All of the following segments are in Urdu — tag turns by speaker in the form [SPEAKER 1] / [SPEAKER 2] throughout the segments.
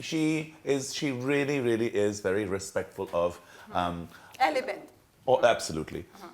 [SPEAKER 1] she really is very respectful of absolutely।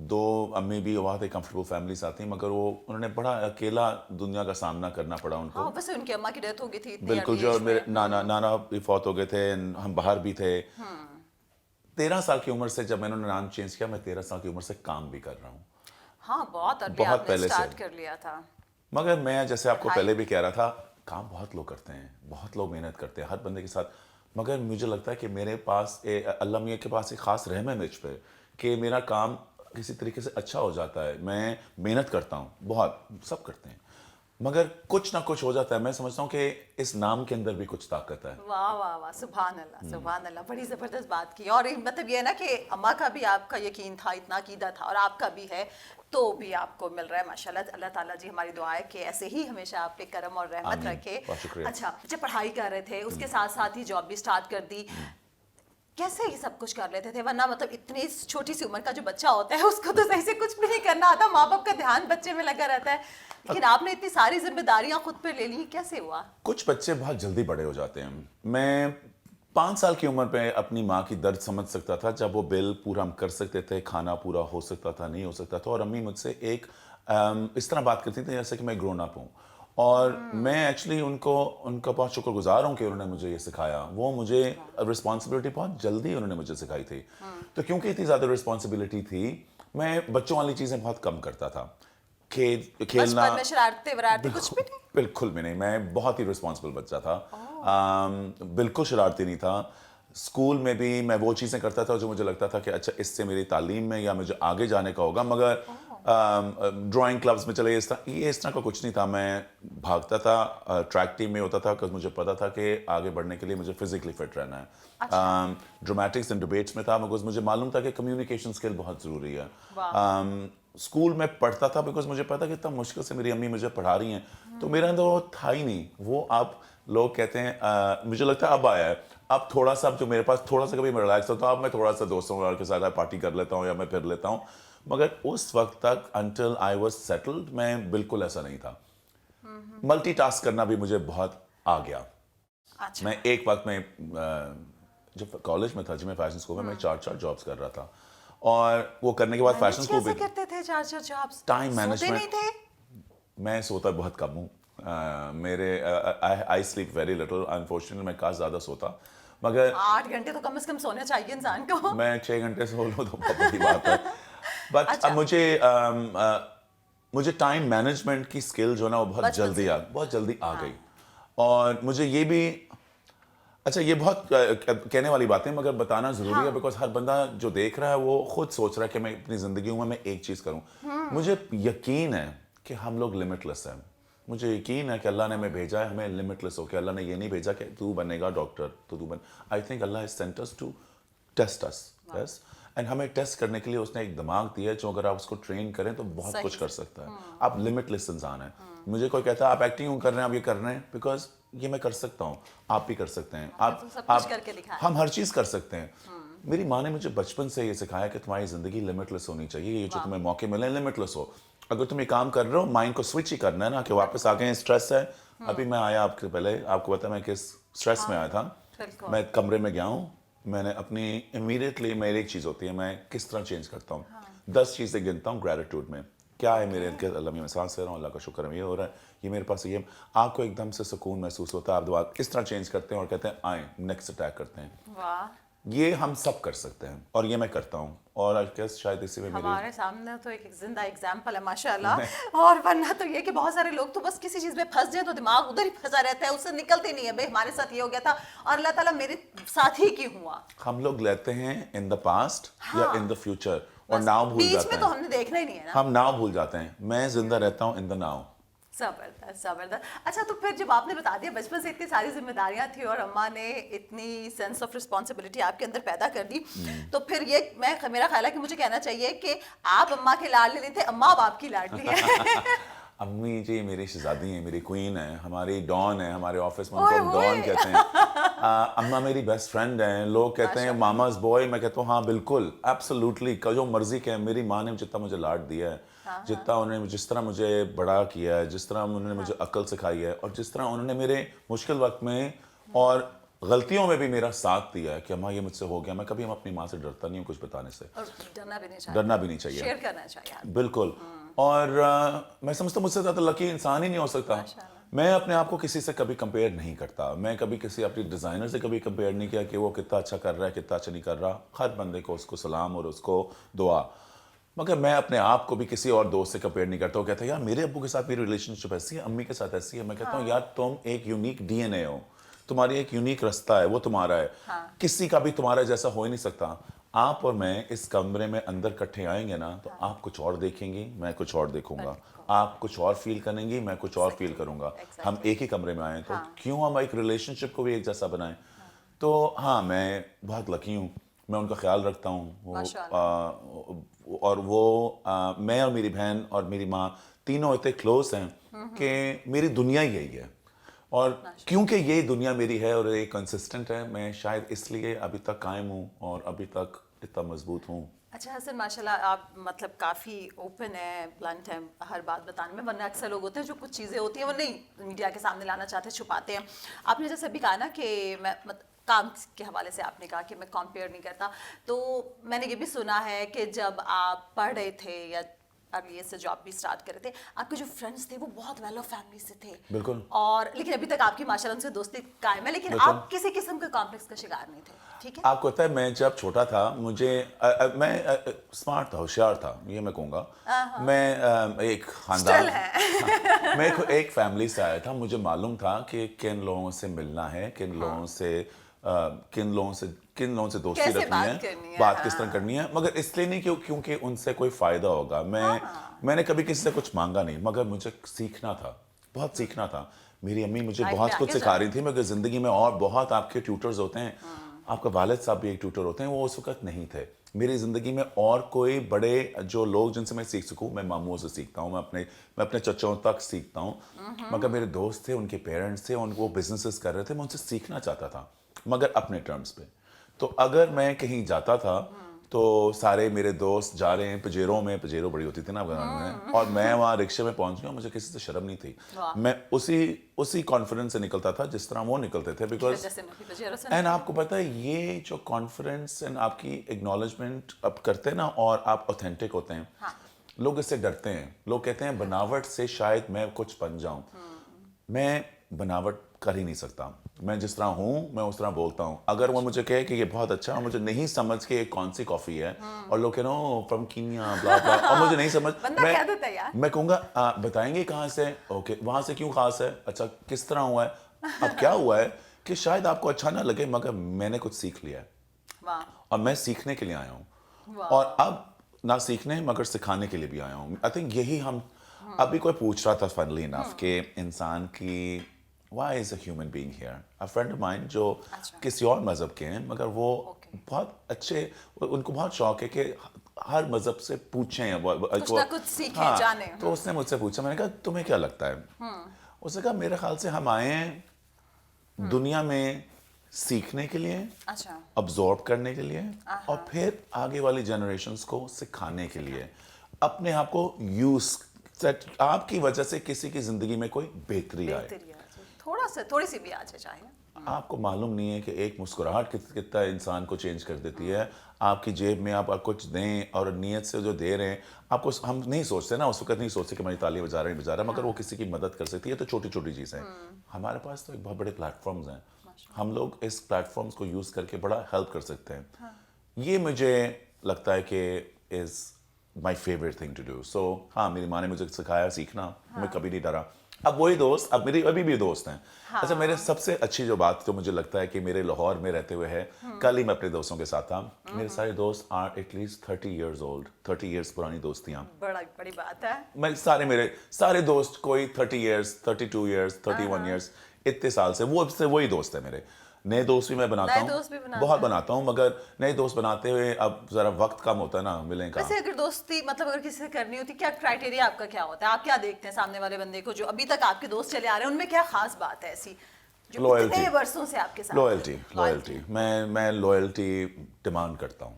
[SPEAKER 1] دو امی بھی بہت ہی کمفرٹیبل فیملی سے آتی ہیں مگر وہ انہوں نے بڑا اکیلا دنیا کا سامنا کرنا پڑا ان کو.
[SPEAKER 2] ہاں ویسے ان کی اماں کی ڈیتھ ہو گئی تھی اتنی
[SPEAKER 1] بالکل,
[SPEAKER 2] early
[SPEAKER 1] جو
[SPEAKER 2] age میں.
[SPEAKER 1] میرے نانا بھی فوت ہو گئے تھے, ہم باہر بھی تھے. 13 سال کی عمر سے جب میں نے نام چینج کیا, میں 13 سال کی عمر سے کام بھی کر رہا ہوں.
[SPEAKER 2] ہاں بہت ارلی
[SPEAKER 1] بہت
[SPEAKER 2] آپ نے
[SPEAKER 1] پہلے سے.
[SPEAKER 2] اسٹارٹ کر لیا تھا.
[SPEAKER 1] مگر میں جیسے آپ کو پہلے بھی کہہ رہا تھا, کام بہت لوگ کرتے ہیں, بہت لوگ محنت کرتے ہیں ہر بندے کے ساتھ, مگر مجھے لگتا ہے کہ میرے پاس اللہ میاں کے پاس ایک خاص رحم ہے مجھ پہ کہ میرا کام کسی طریقے سے اچھا ہو جاتا ہے. میں محنت کرتا ہوں بہت, سب کرتے ہیں, مگر کچھ نہ کچھ ہو جاتا ہے. میں سمجھتا ہوں کہ اس نام کے اندر بھی کچھ طاقت ہے.
[SPEAKER 2] واہ واہ واہ, سبحان اللہ سبحان اللہ, بڑی زبردست بات کی. اور مطلب یہ ہے نا کہ اماں کا بھی آپ کا یقین تھا, اتنا عقیدہ تھا, اور آپ کا بھی ہے, تو بھی آپ کو مل رہا ہے ماشاء اللہ. اللہ تعالیٰ جی ہماری دعا ہے کہ ایسے ہی ہمیشہ آپ پہ کرم اور رحمت
[SPEAKER 1] آمین.
[SPEAKER 2] رکھے.
[SPEAKER 1] بہت شکریہ.
[SPEAKER 2] اچھا, جب پڑھائی کر رہے تھے اس کے ساتھ ساتھ ہی جاب بھی اسٹارٹ کر دی, کیسے یہ سب کچھ کر لیتے تھے؟ ورنہ مطلب اتنی چھوٹی سی عمر کا جو بچہ ہوتا ہے اس کو تو صحیح سے کچھ بھی نہیں کرنا آتا, ماں باپ کا دھیان بچے میں لگا رہتا ہے, لیکن آپ نے اتنی ساری ذمہ داریاں خود پہ لے لی, کیسے ہوا؟
[SPEAKER 1] کچھ بچے بہت جلدی بڑے ہو جاتے ہیں. میں 5 سال کی عمر پہ اپنی ماں کی درد سمجھ سکتا تھا, جب وہ بل پورا ہم کر سکتے تھے, کھانا پورا ہو سکتا تھا, نہیں ہو سکتا تھا, اور امی مجھ سے ایک اس طرح بات کرتی تھی جیسے کہ میں گرون اپ ہوں. اور میں ایکچولی ان کا بہت شکر گزار ہوں کہ انہوں نے مجھے یہ سکھایا. وہ مجھے رسپانسبلٹی بہت جلدی انہوں نے مجھے سکھائی تھی. تو کیونکہ اتنی زیادہ رسپانسبلٹی تھی, میں بچوں والی چیزیں بہت کم کرتا تھا. کھیلنا,
[SPEAKER 2] بچپن میں شرارتیں ورارتیں کچھ بھی نہیں؟
[SPEAKER 1] بالکل بھی نہیں. میں بہت ہی رسپانسبل بچہ تھا, بالکل شرارتی نہیں تھا. اسکول میں بھی میں وہ چیزیں کرتا تھا جو مجھے لگتا تھا کہ اچھا اس سے میری تعلیم میں یا مجھے آگے جانے کا ہوگا, مگر ڈرائنگ کلبز میں چلے اس طرح کا کچھ نہیں تھا. میں بھاگتا تھا, ٹریک ٹیم میں ہوتا تھا, کہ مجھے پتا تھا کہ آگے بڑھنے کے لیے مجھے فزیکلی فٹ رہنا ہے. ڈرامیٹکس اینڈ ڈبیٹس میں تھا, مگر مجھے معلوم تھا کہ کمیونیکیشن اسکل بہت ضروری ہے. اسکول میں پڑھتا تھا بیکاز مجھے پتا کہ اتنا مشکل سے میری امی مجھے پڑھا رہی ہیں, تو میرے اندر وہ تھا ہی نہیں. وہ آپ لوگ کہتے ہیں, مجھے لگتا ہے اب آیا ہے, اب تھوڑا سا جو میرے پاس تھوڑا سا کبھی میں ریلیکس ہوتا ہوں, اب میں تھوڑا سا دوستوں کے ساتھ پارٹی کر لیتا ہوں یا میں پھر لیتا ہوں. مگر اس وقت تک انٹل آئی واز سیٹلڈ میں بالکل ایسا نہیں تھا. ملٹی ٹاسک کرنا بھی مجھے بہت آ گیا. میں ایک وقت میں جب کالج میں تھا, جب میں فیشن اسکول میں 4 جابس کر رہا تھا, اور وہ کرنے کے بعد فیشن اسکول بھی
[SPEAKER 2] کرتے تھے 4 جابس,
[SPEAKER 1] ٹائم
[SPEAKER 2] سوتے
[SPEAKER 1] مینجمنٹ.
[SPEAKER 2] نہیں تھے؟
[SPEAKER 1] میں سوتا بہت کم ہوں. میرے I sleep very little, unfortunately میں کاش زیادہ سوتا, مگر
[SPEAKER 2] 8 گھنٹے تو کم از کم سونا چاہیے انسان کو.
[SPEAKER 1] میں 6 گھنٹے سو لوں تو بہت بڑی بات ہے. بٹ اب مجھے ٹائم مینجمنٹ کی اسکل جو ہے نا وہ بہت جلدی آ گئی. اور مجھے یہ بھی, اچھا یہ بہت کہنے والی بات ہے مگر بتانا ضروری ہے, بیکاز ہر بندہ جو دیکھ رہا ہے وہ خود سوچ رہا ہے کہ میں اپنی زندگی میں ایک چیز کروں. مجھے یقین ہے کہ ہم لوگ لمٹ لیس ہیں. مجھے یقین ہے کہ اللہ نے ہمیں بھیجا ہے ہمیں لمٹ لیس ہو کے. اللہ نے یہ نہیں بھیجا کہ تو بنے گا ڈاکٹر تو بن. آئی تھنک اللہ has sent us to test us, yes, and ہمیں ٹیسٹ کرنے کے لیے اس نے ایک دماغ دیا ہے جو اگر آپ اس کو ٹرین کریں تو بہت کچھ کر سکتا ہے. آپ لمٹ لیس انسان ہیں. مجھے کوئی کہتا ہے آپ ایکٹنگ کر رہے ہیں, آپ یہ کر رہے ہیں, بیکاز یہ میں کر سکتا ہوں, آپ بھی کر سکتے ہیں, ہم ہر چیز کر سکتے ہیں. میری ماں نے مجھے بچپن سے یہ سکھایا کہ تمہاری زندگی لمٹ لیس ہونی چاہیے. یہ جو تمہیں موقع ملے لمٹ لیس ہو. اگر تم یہ کام کر رہے ہو مائنڈ کو سوئچ ہی کرنا ہے نا, کہ واپس آ گئے اسٹریس ہے. ابھی میں آیا آپ کے پہلے, آپ کو پتا میں کس اسٹریس میں آیا تھا. میں کمرے میں گیا ہوں, میں نے اپنی امیڈیٹلی میری ایک چیز ہوتی ہے, میں کس طرح چینج کرتا ہوں. 10 چیزیں گنتا ہوں گریٹیوڈ میں. کیا ہے میرے اللہ میں سانس لے رہا ہوں, اللہ کا شکر ہے یہ ہو رہا ہے, یہ میرے پاس, یہ آپ کو ایک دم سے سکون محسوس ہوتا ہے. آپ دعا اس طرح چینج کرتے ہیں اور کہتے ہیں آئیں نیکسٹ اٹیک کرتے ہیں. یہ ہم سب کر سکتے ہیں اور یہ میں کرتا ہوں. اور شاید اسی میں
[SPEAKER 2] ہمارے سامنے تو ایک زندہ ایگزامپل ہے ماشاء اللہ. اور ورنہ تو یہ کہ بہت سارے لوگ تو بس کسی چیز میں پھنس جائیں تو دماغ ادھر ہی پھنسا رہتا ہے, اس سے نکلتے نہیں ہے. بھائی ہمارے ساتھ یہ ہو گیا تھا اور اللہ تعالیٰ میرے ساتھ ہی کیوں ہوا.
[SPEAKER 1] ہم لوگ لیتے ہیں ان دا پاسٹ یا ان دا فیوچر, اور ناؤ بھول جاتے ہیں.
[SPEAKER 2] بیچ میں تو ہم نے دیکھنا ہی نہیں ہے نا,
[SPEAKER 1] ہم ناؤ بھول جاتے ہیں. میں زندہ رہتا ہوں ان دا ناؤ.
[SPEAKER 2] زبردست زبردست. اچھا تو پھر جب آپ نے بتا دیا بچپن سے اتنی ساری ذمہ داریاں تھیں اور اماں نے اتنی سینس آف رسپانسبلٹی آپ کے اندر پیدا کر دی, تو پھر یہ میرا خیال ہے کہ مجھے کہنا چاہیے کہ آپ اماں کے لاڈلے نہیں تھے, اماں اب آپ کی لاڈلی ہے.
[SPEAKER 1] امی جی میری شہزادی ہیں, میری کوئین ہیں, ہماری ڈان ہے, ہمارے آفس میں ان کو ہم ڈان کہتے ہیں. اماں میری بیسٹ فرینڈ ہیں. لوگ کہتے ہیں ماماز بوائے, میں کہتا ہوں ہاں بالکل ایبسلیوٹلی, جو مرضی کہیں. میری ماں نے جتنا مجھے لاڈ دیا ہے, جتنا انہوں نے جس طرح مجھے بڑا کیا ہے, جس طرح انہوں نے مجھے عقل سکھائی ہے, اور جس طرح انہوں نے میرے مشکل وقت میں اور غلطیوں میں بھی میرا ساتھ دیا ہے کہ اماں یہ مجھ سے ہو گیا. میں کبھی اپنی ماں سے ڈرتا نہیں ہوں کچھ بتانے سے,
[SPEAKER 2] اور ڈرنا بھی نہیں چاہیے,
[SPEAKER 1] ڈرنا بھی نہیں چاہیے,
[SPEAKER 2] شیئر کرنا چاہیے.
[SPEAKER 1] بالکل. اور میں سمجھتا ہوں مجھ سے زیادہ لکی انسان ہی نہیں ہو سکتا. میں اپنے آپ کو کسی سے کبھی کمپیئر نہیں کرتا. میں کبھی کسی اپنی ڈیزائنر سے کبھی کمپیئر نہیں کیا کہ وہ کتنا اچھا کر رہا ہے, کتنا اچھا نہیں کر رہا. ہر بندے کو اس کو سلام اور اس کو دعا. مگر میں اپنے آپ کو بھی کسی اور دوست سے کمپیئر نہیں کرتا. وہ کہتا ہے یار میرے ابو کے ساتھ میری ریلیشن شپ ایسی ہے, امی کے ساتھ ایسی ہے. میں کہتا ہوں یار تم ایک یونیک ڈی این اے ہو, تمہاری ایک یونیک رستہ ہے, وہ تمہارا ہے. کسی کا بھی تمہارا جیسا ہو ہی نہیں سکتا. آپ اور میں اس کمرے میں اندر کٹھے آئیں گے نا تو آپ کچھ اور دیکھیں گی, میں کچھ اور دیکھوں گا. آپ کچھ اور فیل کریں گی, میں کچھ اور فیل کروں گا. ہم ایک ہی کمرے میں آئیں تو کیوں ہم ایک ریلیشن شپ کو بھی ایک جیسا بنائیں. تو ہاں میں بہت لکی ہوں, میں ان کا خیال رکھتا ہوں. اور وہ میں اور میری بہن اور میری ماں تینوں اتنے کلوز ہیں کہ میری دنیا یہی ہے. اور کیونکہ یہ دنیا میری ہے اور یہ کنسسٹنٹ ہے, میں شاید اس لیے ابھی تک قائم ہوں اور ابھی تک اتنا مضبوط ہوں.
[SPEAKER 2] اچھا حسن, ماشاء اللہ آپ مطلب کافی اوپن ہیں, بلنٹ ہیں ہر بات بتانے میں, ورنہ اکثر لوگ ہوتے ہیں جو کچھ چیزیں ہوتی ہیں وہ نہیں میڈیا کے سامنے لانا چاہتے, چھپاتے ہیں. آپ نے جیسے ابھی کہا نا کہ میں کام کے حوالے سے آپ نے کہا کہ میں کمپیئر نہیں کرتا, تو میں نے یہ بھی سنا ہے کہ جب آپ پڑھ رہے تھے یا ارلی سے جاب بھی اسٹارٹ کر رہے تھے, آپ کے جو فرینڈس تھے وہ بہت ویل آف فیملی سے تھے.
[SPEAKER 1] بالکل.
[SPEAKER 2] اور لیکن ابھی تک آپ کی ماشاء اللہ ان سے دوستی قائم ہے, لیکن آپ کسی قسم کے کمپلیکس کا شکار نہیں تھے. ٹھیک ہے,
[SPEAKER 1] آپ کو پتہ ہے میں جب چھوٹا تھا میں اسمارٹ تھا, ہوشیار تھا, یہ میں کہوں گا. میں ایک خاندان میں ایک فیملی سے آیا تھا. مجھے معلوم تھا کہ کن لوگوں سے ملنا ہے, کن لوگوں سے دوستی رکھنی ہے, بات کس طرح کرنی ہے. مگر اس لیے نہیں کیونکہ ان سے کوئی فائدہ ہوگا. میں نے کبھی کسی سے کچھ مانگا نہیں, مگر مجھے سیکھنا تھا, بہت سیکھنا تھا. میری امی مجھے بہت کچھ سکھا رہی تھی, مگر زندگی میں اور بہت آپ کے ٹیوٹرز ہوتے ہیں. آپ کا والد صاحب بھی ایک ٹیوٹر ہوتے ہیں, وہ اس وقت نہیں تھے. میری زندگی میں اور کوئی بڑے جو لوگ جن سے میں سیکھ سکوں, میں ماموں سے سیکھتا ہوں, میں اپنے چچوں تک سیکھتا ہوں. مگر میرے دوست تھے, ان کے پیرنٹس تھے, ان کو بزنسز کر رہے تھے, میں ان سے سیکھنا چاہتا تھا مگر اپنے ٹرمز پہ. تو اگر میں کہیں جاتا تھا تو سارے میرے دوست جا رہے ہیں پجیروں میں, پجیرو بڑی ہوتی تھی نا افغانستان میں, اور میں وہاں رکشے میں پہنچ گیا. مجھے کسی سے شرم نہیں تھی. میں اسی کانفیڈنس سے نکلتا تھا جس طرح وہ نکلتے تھے. بیکاز اینڈ آپ کو پتہ ہے یہ جو کانفیڈنس اینڈ آپ کی ایکنالجمنٹ اب کرتے ہیں نا, اور آپ اوتھینٹک ہوتے ہیں, لوگ اس سے ڈرتے ہیں. لوگ کہتے ہیں بناوٹ سے شاید میں کچھ بن جاؤں. میں بناوٹ کر ہی نہیں سکتا. میں جس طرح ہوں میں اس طرح بولتا ہوں. اگر وہ مجھے کہے کہ یہ بہت اچھا, اور مجھے نہیں سمجھ کے کون سی کافی ہے, اور لوگ کہہ رہے ہو فرام کینیا بلا بلا, اور مجھے نہیں سمجھ, میں کہوں گا بتائیں گے کہاں سے, اوکے وہاں سے کیوں خاص ہے, اچھا کس طرح ہوا ہے. اب کیا ہوا ہے کہ شاید آپ کو اچھا نہ لگے, مگر میں نے کچھ سیکھ لیا ہے, اور میں سیکھنے کے لیے آیا ہوں. اور اب نہ سیکھنے مگر سکھانے کے لیے بھی آیا ہوں. آئی تھنک یہی ہم ابھی کوئی پوچھ رہا تھا فنلی انف کہ انسان کی why is a human being here. A friend of mine جو کسی اور مذہب کے ہیں, مگر وہ بہت اچھے, ان کو بہت شوق ہے کہ ہر مذہب سے پوچھیں,
[SPEAKER 2] کچھ سیکھیں, جانیں.
[SPEAKER 1] تو اس نے مجھ سے پوچھا, میں نے کہا تمہیں کیا لگتا ہے. اس نے کہا میرے خیال سے ہم آئے ہیں دنیا میں سیکھنے کے لیے, ابزارب کرنے کے لیے, اور پھر آگے والی جنریشنز کو سکھانے کے لیے. اپنے آپ کو یوز, آپ کی وجہ سے کسی کی زندگی میں کوئی بہتری آئے,
[SPEAKER 2] تھوڑی سی بھی آج چاہیے.
[SPEAKER 1] آپ کو معلوم نہیں ہے کہ ایک مسکراہٹ کتنا انسان کو چینج کر دیتی ہے. آپ کی جیب میں آپ کچھ دیں, اور نیت سے جو دے رہے ہیں آپ کو, ہم نہیں سوچتے نا اس وقت, نہیں سوچتے کہ ہماری تالیاں بجا رہا ہے, مگر وہ کسی کی مدد کر سکتی ہے. تو چھوٹی چھوٹی چیزیں. ہمارے پاس تو ایک بہت بڑے پلیٹ فارمز ہیں, ہم لوگ اس پلیٹ فارمز کو یوز کر کے بڑا ہیلپ کر سکتے ہیں. یہ مجھے لگتا ہے کہ is my favourite thing to do. So ہاں میری ماں نے مجھے سکھایا سیکھنا, میں کبھی نہیں ڈرا. اب وہی دوست اب میری ابھی بھی دوست ہیں. اچھا میرے سب سے اچھی جو بات تو مجھے لگتا ہے کہ میرے لاہور میں رہتے ہوئے ہے, کل ہی میں اپنے دوستوں کے ساتھ تھا, میرے سارے دوست are at least 30 years old, 30 years پرانی دوستیاں.
[SPEAKER 2] بڑی بات ہے.
[SPEAKER 1] میں میرے سارے دوست کوئی 30 years, 32 years, 31 years, اتنے سال سے وہی دوست ہے میرے. نئے دوست بھی میں بناتا ہوں, بہت بناتا ہوں, مگر نئے دوست بناتے ہوئے اب ذرا وقت کم ہوتا ہے نا ملنے کا.
[SPEAKER 2] ویسے اگر دوستی مطلب اگر کسی سے کرنی ہوتی, کیا کرائٹیریا آپ کا کیا ہوتا ہے, آپ کیا دیکھتے ہیں سامنے والے بندے کو جو ابھی تک آپ کے دوست چلے آ رہے ہیں, ان میں کیا خاص بات ہے ایسی جو اتنے برسوں سے آپ کے ساتھ؟
[SPEAKER 1] لوئلٹی. میں لوئلٹی ڈیمانڈ کرتا ہوں.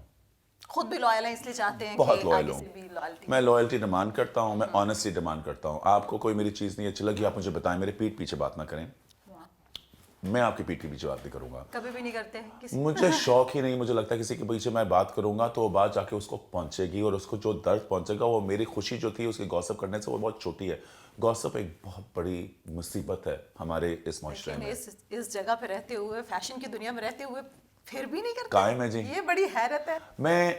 [SPEAKER 2] خود بھی لوئل ہیں اس لیے چاہتے ہیں
[SPEAKER 1] بہت
[SPEAKER 2] کہ
[SPEAKER 1] لوئل
[SPEAKER 2] آگے
[SPEAKER 1] ہوں.
[SPEAKER 2] سے بھی لوئلٹی.
[SPEAKER 1] میں لوئلٹی ڈیمانڈ کرتا ہوں, میں آنیسٹی ڈیمانڈ کرتا ہوں. آپ کو کوئی میری چیز نہیں اچھی لگی, آپ مجھے بتائیں, میرے پیٹھ پیچھے بات نہ کریں. میں آپ کے پیٹھ کے پیچھے بات نہیں کروں گا.
[SPEAKER 2] کبھی بھی نہیں کرتے کسی
[SPEAKER 1] مجھے شوق ہی نہیں, مجھے لگتا ہے کسی کے پیچھے میں بات کروں گا تو وہ بات جا کے اس کو پہنچے گی, اور اس کو جو درد پہنچے گا وہ میری خوشی جو تھی اس کی گوسپ کرنے سے وہ بہت چھوٹی ہے. گوسپ ایک بہت بڑی مصیبت ہے ہمارے اس معاشرے میں.
[SPEAKER 2] اس جگہ پہ رہتے ہوئے, فیشن کی دنیا میں رہتے ہوئے پھر بھی نہیں کرتے.
[SPEAKER 1] قائم ہے جی.
[SPEAKER 2] یہ بڑی حیرت ہے.
[SPEAKER 1] میں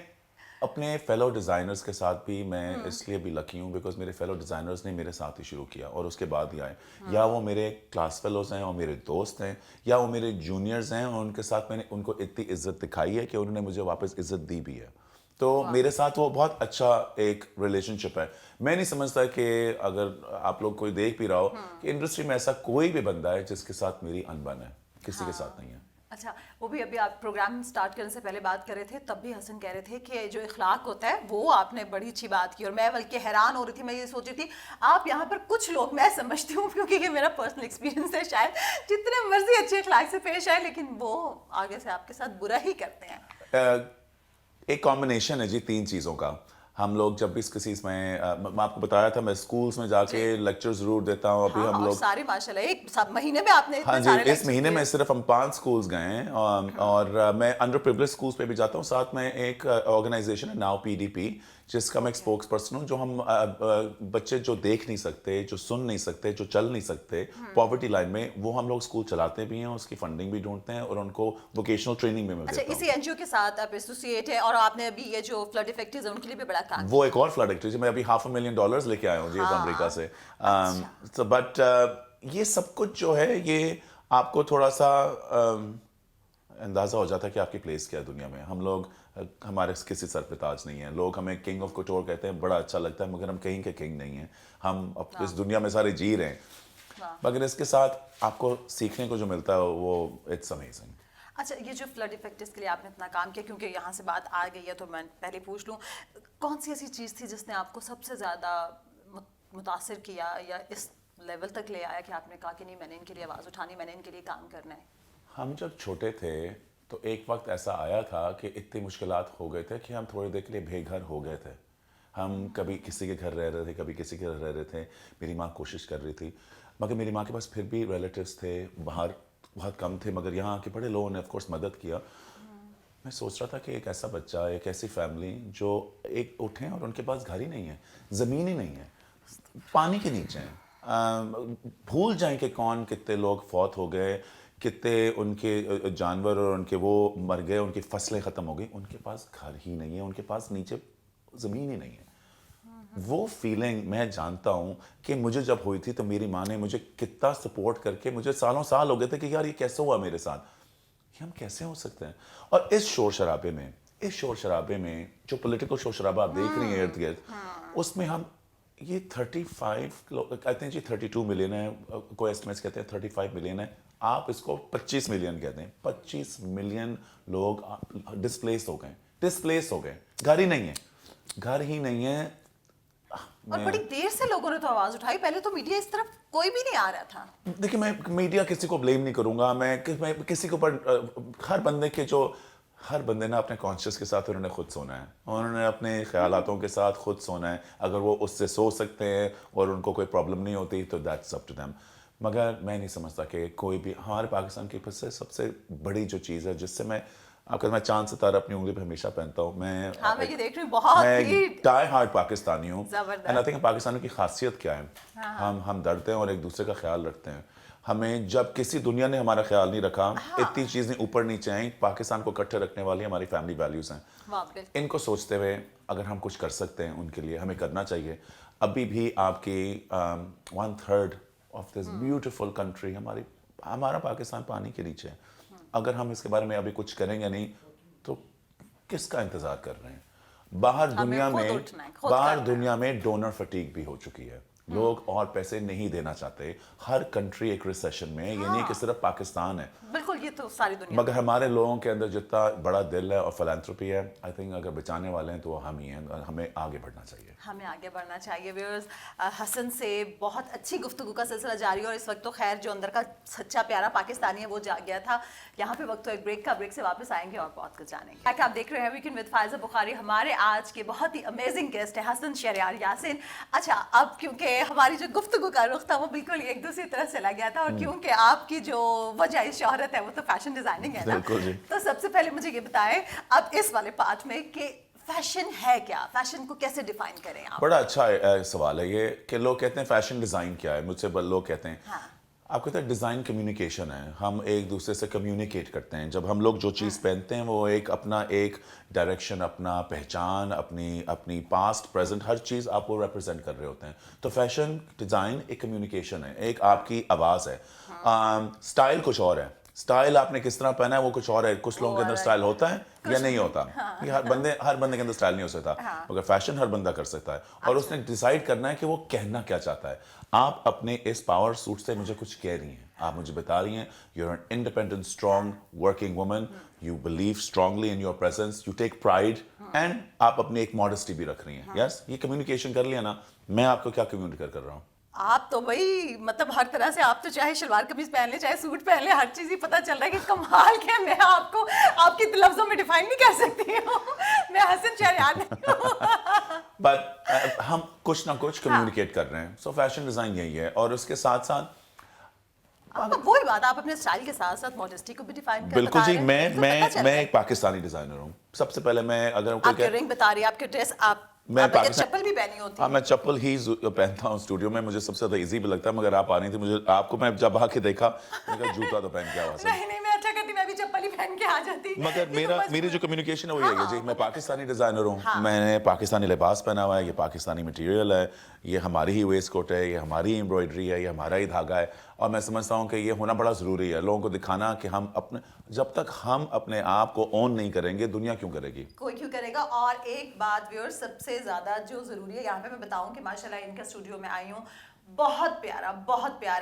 [SPEAKER 1] اپنے فیلو ڈیزائنرز کے ساتھ بھی میں اس لیے بھی لکی ہوں بیکاز میرے فیلو ڈیزائنرز نے میرے ساتھ ہی شروع کیا اور اس کے بعد ہی آئے. یا وہ میرے کلاس فیلوز ہیں اور میرے دوست ہیں, یا وہ میرے جونیئرز ہیں اور ان کے ساتھ میں نے ان کو اتنی عزت دکھائی ہے کہ انہوں نے مجھے واپس عزت دی بھی ہے. تو میرے ساتھ وہ بہت اچھا ایک ریلیشن شپ ہے. میں نہیں سمجھتا کہ اگر آپ لوگ کوئی دیکھ بھی رہا ہو کہ انڈسٹری میں ایسا کوئی بھی بندہ ہے جس کے ساتھ میری انبن ہے, کسی کے ساتھ نہیں ہے.
[SPEAKER 2] اچھا, وہ بھی ابھی آپ پروگرام سٹارٹ کرنے سے پہلے بات کر رہے تھے, تب بھی حسن کہہ رہے تھے کہ جو اخلاق ہوتا ہے وہ آپ نے بڑی اچھی بات کی, اور میں بلکہ حیران ہو رہی تھی. میں یہ سوچ رہی تھی آپ یہاں پر کچھ لوگ, میں سمجھتی ہوں کیونکہ یہ میرا پرسنل ایکسپیرینس ہے, شاید جتنے مرضی اچھے اخلاق سے پیش آئے لیکن وہ آگے سے آپ کے ساتھ برا ہی کرتے ہیں.
[SPEAKER 1] ایک کامبینیشن ہے جی تین چیزوں کا. ہم لوگ جب بھی کسی میں آپ کو بتایا تھا میں اسکولس میں جا کے لیکچر ضرور دیتا ہوں. ابھی ہم لوگ
[SPEAKER 2] سارے ماشاء اللہ ایک مہینے میں آپ نے,
[SPEAKER 1] ہاں جی, اس مہینے میں صرف ہم 5 اسکولس گئے ہیں, اور میں انڈر پریولیج اسکولس پہ بھی جاتا ہوں. ساتھ میں ایک آرگنائزیشن ہے ناؤ PDP جس کا میں ایک اسپوکس پرسن ہوں, جو ہم بچے جو دیکھ نہیں سکتے, جو سن نہیں سکتے, جو چل نہیں سکتے پاورٹی لائن میں, وہ ہم لوگ اسکول چلاتے بھی ہیں, اس کی فنڈنگ بھی ڈھونڈتے ہیں اور ان کو ووکیشنل ٹریننگ بھی میں دیتا ہوں.
[SPEAKER 2] اسی NGO کے ساتھ آپ ایسوسیٹ ہیں, اور آپ نے ابھی یہ جو فلڈ افیکٹز ہیں ان کے لیے بھی بڑا کام.
[SPEAKER 1] وہ ایک اور فلڈ ایکٹیویٹی میں ابھی $500,000 لے کے آیا ہوں جی امریکہ سے. بٹ یہ سب کچھ جو ہے یہ آپ کو تھوڑا سا اندازہ ہو جاتا ہے کہ آپ کی پلیس کیا ہے دنیا میں. ہم لوگ, ہمارے کسی سر پہ تاج نہیں ہے. لوگ ہمیں کنگ آف کوٹور کہتے ہیں, بڑا اچھا لگتا ہے, مگر ہم کہیں کے کنگ نہیں ہیں. ہم اس دنیا میں سارے جی رہے ہیں, مگر اس کے ساتھ آپ کو سیکھنے کو جو ملتا ہے وہ اٹس امیزنگ.
[SPEAKER 2] اچھا, یہ جو فلڈ افیکٹس کے لیے آپ نے اتنا کام کیا, کیونکہ یہاں سے بات آ گئی ہے تو میں پہلے پوچھ لوں, کون سی ایسی چیز تھی جس نے آپ کو سب سے زیادہ متاثر کیا یا اس لیول تک لے آیا کہ آپ نے کہا کہ نہیں, میں نے ان کے لیے آواز اٹھانی, میں نے ان کے لیے کام کرنا ہے؟
[SPEAKER 1] ہم جب چھوٹے تھے تو ایک وقت ایسا آیا تھا کہ اتنی مشکلات ہو گئے تھے کہ ہم تھوڑی دیر کے لیے بے گھر ہو گئے تھے. ہم کبھی کسی کے گھر رہ رہے تھے, کبھی کسی کے گھر رہ رہے تھے. میری ماں کوشش کر رہی تھی, مگر میری ماں کے پاس پھر بھی ریلیٹیوز تھے, باہر بہت کم تھے, مگر یہاں کے بڑے لوگوں نے آف کورس مدد کیا. میں سوچ رہا تھا کہ ایک ایسا بچہ, ایک ایسی فیملی جو ایک اٹھیں اور ان کے پاس گھر ہی نہیں ہے, زمین ہی نہیں ہے, پانی کے نیچے ہیں, بھول جائیں کہ کون کتنے لوگ فوت ہو گئے, کتنے ان کے جانور اور ان کے وہ مر گئے, ان کی فصلیں ختم ہو گئی, ان کے پاس گھر ہی نہیں ہے, ان کے پاس نیچے زمین ہی نہیں ہے. وہ فیلنگ میں جانتا ہوں کہ مجھے جب ہوئی تھی تو میری ماں نے مجھے کتنا سپورٹ کر کے, مجھے سالوں سال ہو گئے تھے کہ یار یہ کیسے ہوا میرے ساتھ, کہ ہم کیسے ہو سکتے ہیں. اور اس شور شرابے میں جو پولیٹیکل شور شرابہ آپ دیکھ رہی ہیں ارد گرد, اس میں ہم یہ 35 کہتے ہیں جی 32 ملین ہے, کوئی ایسٹیمیٹس کہتے ہیں 35 ملین ہے, آپ اس کو 25 ملین کہتے ہیں. 25 ملین لوگ ڈسپلیس ہو گئے, گھر ہی نہیں ہے.
[SPEAKER 2] اور بڑی دیر سے لوگوں نے تو آواز اٹھائی, پہلے تو میڈیا اس طرف کوئی بھی نہیں آ رہا تھا.
[SPEAKER 1] دیکھیں, میں میڈیا کسی کو بلیم نہیں کروں گا, میں کسی کے اوپر, ہر بندے نے اپنے کانشیس کے ساتھ انہوں نے خود سونا ہے, انہوں نے اپنے خیالاتوں کے ساتھ خود سونا ہے. اگر وہ اس سے سو سکتے ہیں اور ان کو کوئی پرابلم نہیں ہوتی تو دیٹس اپ ٹو دیم. مگر میں نہیں سمجھتا کہ کوئی بھی, ہمارے پاکستان کی سب سے بڑی جو چیز ہے جس سے میں چاند ستارہ اپنی انگلی پہ ہمیشہ پہنتا ہوں, میں
[SPEAKER 2] یہ دیکھ رہی ہوں بہت ہی
[SPEAKER 1] ڈائی ہارڈ پاکستانی ہوں.
[SPEAKER 2] زبردست.
[SPEAKER 1] اینڈ آئی تھنک پاکستانیوں کی خاصیت کیا ہے, ہم ڈرتے ہیں اور ایک دوسرے کا خیال رکھتے ہیں. ہمیں جب کسی دنیا نے ہمارا خیال نہیں رکھا, اتنی چیزیں اوپر نیچے آئیں, پاکستان کو اکٹھے رکھنے والی ہماری فیملی ویلیوز ہیں. ان کو سوچتے ہوئے اگر ہم کچھ کر سکتے ہیں ان کے لیے ہمیں کرنا چاہیے. ابھی بھی آپ کی 1/3 آف دس بیوٹیفل کنٹری, ہمارا پاکستان پانی کے نیچے ہے. اگر ہم اس کے بارے میں ابھی کچھ کریں گے نہیں تو کس کا انتظار کر رہے ہیں. باہر دنیا میں ڈونر فٹیگ بھی ہو چکی ہے, لوگ اور پیسے نہیں دینا چاہتے. ہر کنٹری ایک ریسیشن میں, یہ نہیں کہ صرف پاکستان ہے,
[SPEAKER 2] بالکل, یہ تو ساری دنیا.
[SPEAKER 1] مگر ہمارے لوگوں کے اندر جتنا بڑا دل ہے اور فلانتھروپی ہے, آئی تھنک اگر بچانے والے ہیں تو وہ ہم ہی ہیں. ہمیں آگے بڑھنا چاہیے. ویورز, حسن سے بہت اچھی گفتگو کا سلسلہ جاری ہے, اور اس وقت تو خیر جو اندر کا سچا پیارا پاکستانی ہے وہ جا گیا تھا. یہاں پہ وقت تو ایک بریک کا, بریک سے واپس آئیں گے اور بہت کچھ جانیں گے. آپ دیکھ رہے ہیں ویکنڈ ود فائزہ بخاری. ہمارے آج کے بہت ہی امیزنگ گیسٹ ہے حسن شہریار یاسین. اچھا, اب کیونکہ
[SPEAKER 2] ہماری جو گفتگو کا رخ تھا وہ بالکل ایک دوسری طرح چلا گیا تھا, اور کیونکہ آپ کی جو وجہ شہرت ہے وہ تو فیشن ڈیزائننگ ہے نا, تو سب سے پہلے مجھے یہ بتائیں اب اس والے پارٹ میں کہ فیشن ہے کیا, فیشن کو کیسے ڈیفائن کریں آپ؟
[SPEAKER 1] بڑا اچھا سوال ہے یہ کہ لوگ کہتے ہیں فیشن ڈیزائن کیا ہے, مجھ سے لوگ کہتے ہیں آپ کہتے ہیں ڈیزائن کمیونیکیشن ہے, ہم ایک دوسرے سے کمیونیکیٹ کرتے ہیں. جب ہم لوگ جو چیز پہنتے ہیں وہ ایک اپنا ایک ڈائریکشن, اپنا پہچان, اپنی پاسٹ پریزنٹ ہر چیز آپ کو ریپرزینٹ کر رہے ہوتے ہیں. تو فیشن ڈیزائن ایک کمیونیکیشن ہے, ایک آپ کی آواز ہے. سٹائل کچھ اور ہے, سٹائل آپ نے کس طرح پہنا ہے وہ کچھ اور ہے. کچھ لوگوں کے اندر سٹائل ہوتا ہے یا نہیں ہوتا, یہ ہر بندے کے اندر سٹائل نہیں ہو سکتا, مگر فیشن ہر بندہ کر سکتا ہے. اور اس نے ڈیسائیڈ کرنا ہے کہ وہ کہنا کیا چاہتا ہے. آپ اپنے اس پاور سوٹ سے مجھے کچھ کہہ رہی ہیں, آپ مجھے بتا رہی ہیں you are an independent strong working woman, you believe strongly in your presence, you take pride, and آپ اپنی ایک ماڈسٹی بھی رکھ رہی ہیں. یس, یہ کمیونیکیشن کر لیا نا. میں آپ کو کیا کمیونیکیٹ کر رہا ہوں؟
[SPEAKER 2] آپ تو بھائی مطلب ہر طرح سے, آپ تو چاہے شلوار قمیض پہن لیں چاہے سوٹ پہن لیں, ہر چیز ہی پتہ چل رہا ہے کہ کمال کیا. میں آپ کو آپ کی لفظوں میں ڈیفائن نہیں کر سکتی ہوں, میں حسن شہریار نہیں ہوں.
[SPEAKER 1] بٹ ہم کچھ نہ کچھ کمیونیکیٹ کر رہے ہیں. سو فیشن ڈیزائن یہی ہے. اور اس کے ساتھ ساتھ
[SPEAKER 2] وہی بات, آپ اپنے اسٹائل کے ساتھ ساتھ ماڈسٹی کو بھی ڈیفائن کر
[SPEAKER 1] بالکل جی. میں ایک پاکستانی ڈیزائنر ہوں. سب سے پہلے میں اگر
[SPEAKER 2] آپ کی رنگ بتا رہی ہے, آپ کے ڈریس, آپ چپل بھی پہنی ہوتی ہے.
[SPEAKER 1] میں چپل ہی پہنتا ہوں اسٹوڈیو میں, مجھے سب سے زیادہ ایزی بھی لگتا ہے. مگر آپ آ رہی تھی, مجھے آپ کو میں جب آ کے دیکھا میں کہا جوتا تو پہن کے آ سکتا.
[SPEAKER 2] نہیں میں اچھا کرتی, میں بھی چپل ہی پہن کے آ جاتی.
[SPEAKER 1] مگر میری جو کمیونیکیشن ہے وہ یہ ہے جی, میں پاکستانی ڈیزائنر ہوں, میں نے پاکستانی لباس پہنا ہوا ہے, یہ پاکستانی مٹیریل ہے, یہ ہماری ہی ویسٹ کوٹ ہے, یہ ہماری ایمبرائڈری ہے, یہ ہمارا ہی دھاگا ہے. اور میں سمجھتا ہوں کہ یہ ہونا بڑا ضروری ہے, لوگوں کو دکھانا کہ ہم اپنے, جب تک ہم اپنے آپ کو اون نہیں کریں گے دنیا کیوں کرے گی,
[SPEAKER 2] کوئی کیوں کرے گا. اور ایک بات ویور سب سے زیادہ جو ضروری ہے یہاں پہ میں بتاؤں کہ ماشاءاللہ ان کا اسٹوڈیو میں آئی ہوں, بہت پیارا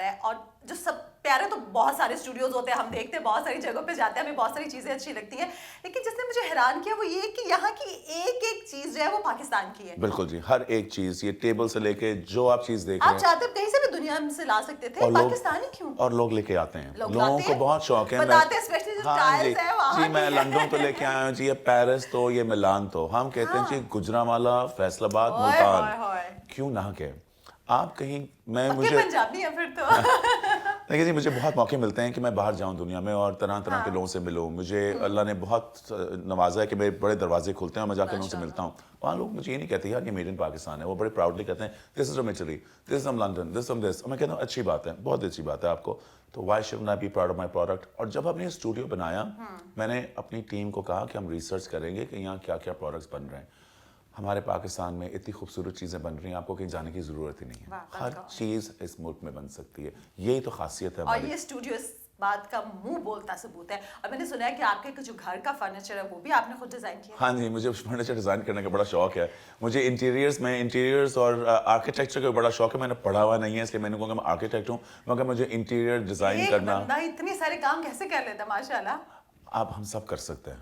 [SPEAKER 2] ہے. اور جو سب پیارے تو بہت سارے اسٹوڈیوز ہوتے ہیں, ہم دیکھتے ہیں بہت ساری جگہوں پہ جاتے ہیں, ہمیں بہت ساری چیزیں اچھی لگتی ہیں, لیکن جس نے مجھے حیران کیا وہ یہ کہ یہاں کی ایک ایک چیز جو ہے وہ پاکستان کی ہے.
[SPEAKER 1] بالکل جی, ہر ایک چیز, یہ ٹیبل سے لے کے جو آپ چیز دیکھ رہے ہیں,
[SPEAKER 2] آپ چاہتے کہیں سے بھی دنیا سے لا سکتے تھے, پاکستانی کیوں؟
[SPEAKER 1] اور لوگ لے کے آتے ہیں, لوگوں کو بہت شوق ہے. جی میں لندن تو لے کے آیا ہوں جی, یہ پیرس تو, یہ میلان تو, ہم کہتے ہیں جی گجرانوالہ, فیصل آباد, ملتان, کیوں نہ کہ آپ کہیں, مجھے
[SPEAKER 2] پنجابی ہے پھر تو.
[SPEAKER 1] دیکھیے جی, مجھے بہت موقع ملتے ہیں کہ میں باہر جاؤں دنیا میں اور طرح طرح کے لوگوں سے ملوں. مجھے اللہ نے بہت نوازا ہے کہ میرے بڑے دروازے کھلتے ہیں اور میں جا کے لوگوں سے ملتا ہوں. وہاں لوگ مجھے یہ نہیں کہتے یار یہ میڈ ان پاکستان ہے, وہ بڑے پراؤڈلی کہتے ہیں this is from Italy, this is from London, this is from this. اور میں کہتا ہوں اچھی بات ہے, بہت اچھی بات ہے آپ کو, تو why should I be proud of my product. اور جب ہم نے اسٹوڈیو بنایا, میں نے اپنی ٹیم کو کہا کہ ہم ریسرچ کریں گے کہ یہاں کیا کیا پروڈکٹس بن رہے ہیں. ہمارے پاکستان میں اتنی خوبصورت چیزیں بن رہی ہیں, آپ کو کہیں جانے کی ضرورت ہی نہیں ہے, ہر چیز اس ملک میں بن سکتی ہے. یہی تو خاصیت ہے
[SPEAKER 2] اور یہ اسٹوڈیو اس بات کا منہ بولتا ثبوت ہے. اور میں نے سنا ہے کہ آپ کے جو گھر کا فرنیچر ہے وہ بھی آپ نے خود ڈیزائن کیا.
[SPEAKER 1] ہاں جی, مجھے فرنیچر ڈیزائن کرنے کا بڑا شوق ہے. مجھے انٹیریئرز اور آرکیٹیکچر کا بڑا شوق ہے. میں نے پڑھا ہوا نہیں ہے اس لیے میں نے کہا کہ میں آرکیٹیکٹ ہوں, مگر مجھے انٹیریئر ڈیزائن کرنا,
[SPEAKER 2] اتنے سارے کام کیسے کر لیتا ماشاءاللہ.
[SPEAKER 1] آپ ہم سب کر سکتے ہیں,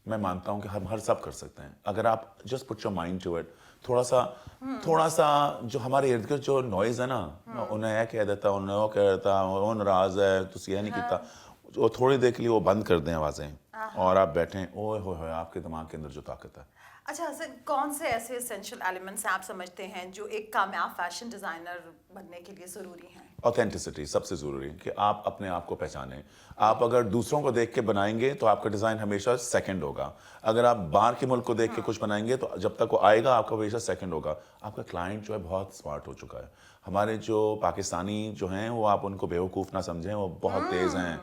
[SPEAKER 1] میں مانتا ہوں کہ ہم ہر سب کر سکتے ہیں اگر آپ just put your mind to it. تھوڑا سا جو ہمارے ارد گرد جو نوائز ہے نا, انہیں یہ کہہ دیتا, انہیں وہ کہہ دیتا, وہ ناراض ہے تو یہ نہیں کیتا, وہ تھوڑی دیر کے لیے وہ بند کر دیں آوازیں, اور آپ بیٹھیں, اوہ ہوئے آپ کے دماغ کے اندر جو طاقت ہے.
[SPEAKER 2] اچھا حسن, کون سے ایسے اسینشیل ایلیمنٹس ہیں آپ سمجھتے ہیں جو ایک کامیاب فیشن ڈیزائنر بننے کے لیے ضروری ہیں؟
[SPEAKER 1] اوتھینٹسٹی سب سے ضروری ہے, کہ آپ اپنے آپ کو پہچانیں. آپ اگر دوسروں کو دیکھ کے بنائیں گے تو آپ کا ڈیزائن ہمیشہ سیکنڈ ہوگا. اگر آپ باہر کے ملک کو دیکھ کے کچھ بنائیں گے تو جب تک وہ آئے گا آپ کا ہمیشہ سیکنڈ ہوگا. آپ کا کلائنٹ جو ہے بہت اسمارٹ ہو چکا ہے. ہمارے جو پاکستانی جو ہیں وہ آپ ان کو بیوقوف نہ سمجھیں, وہ بہت تیز ہیں,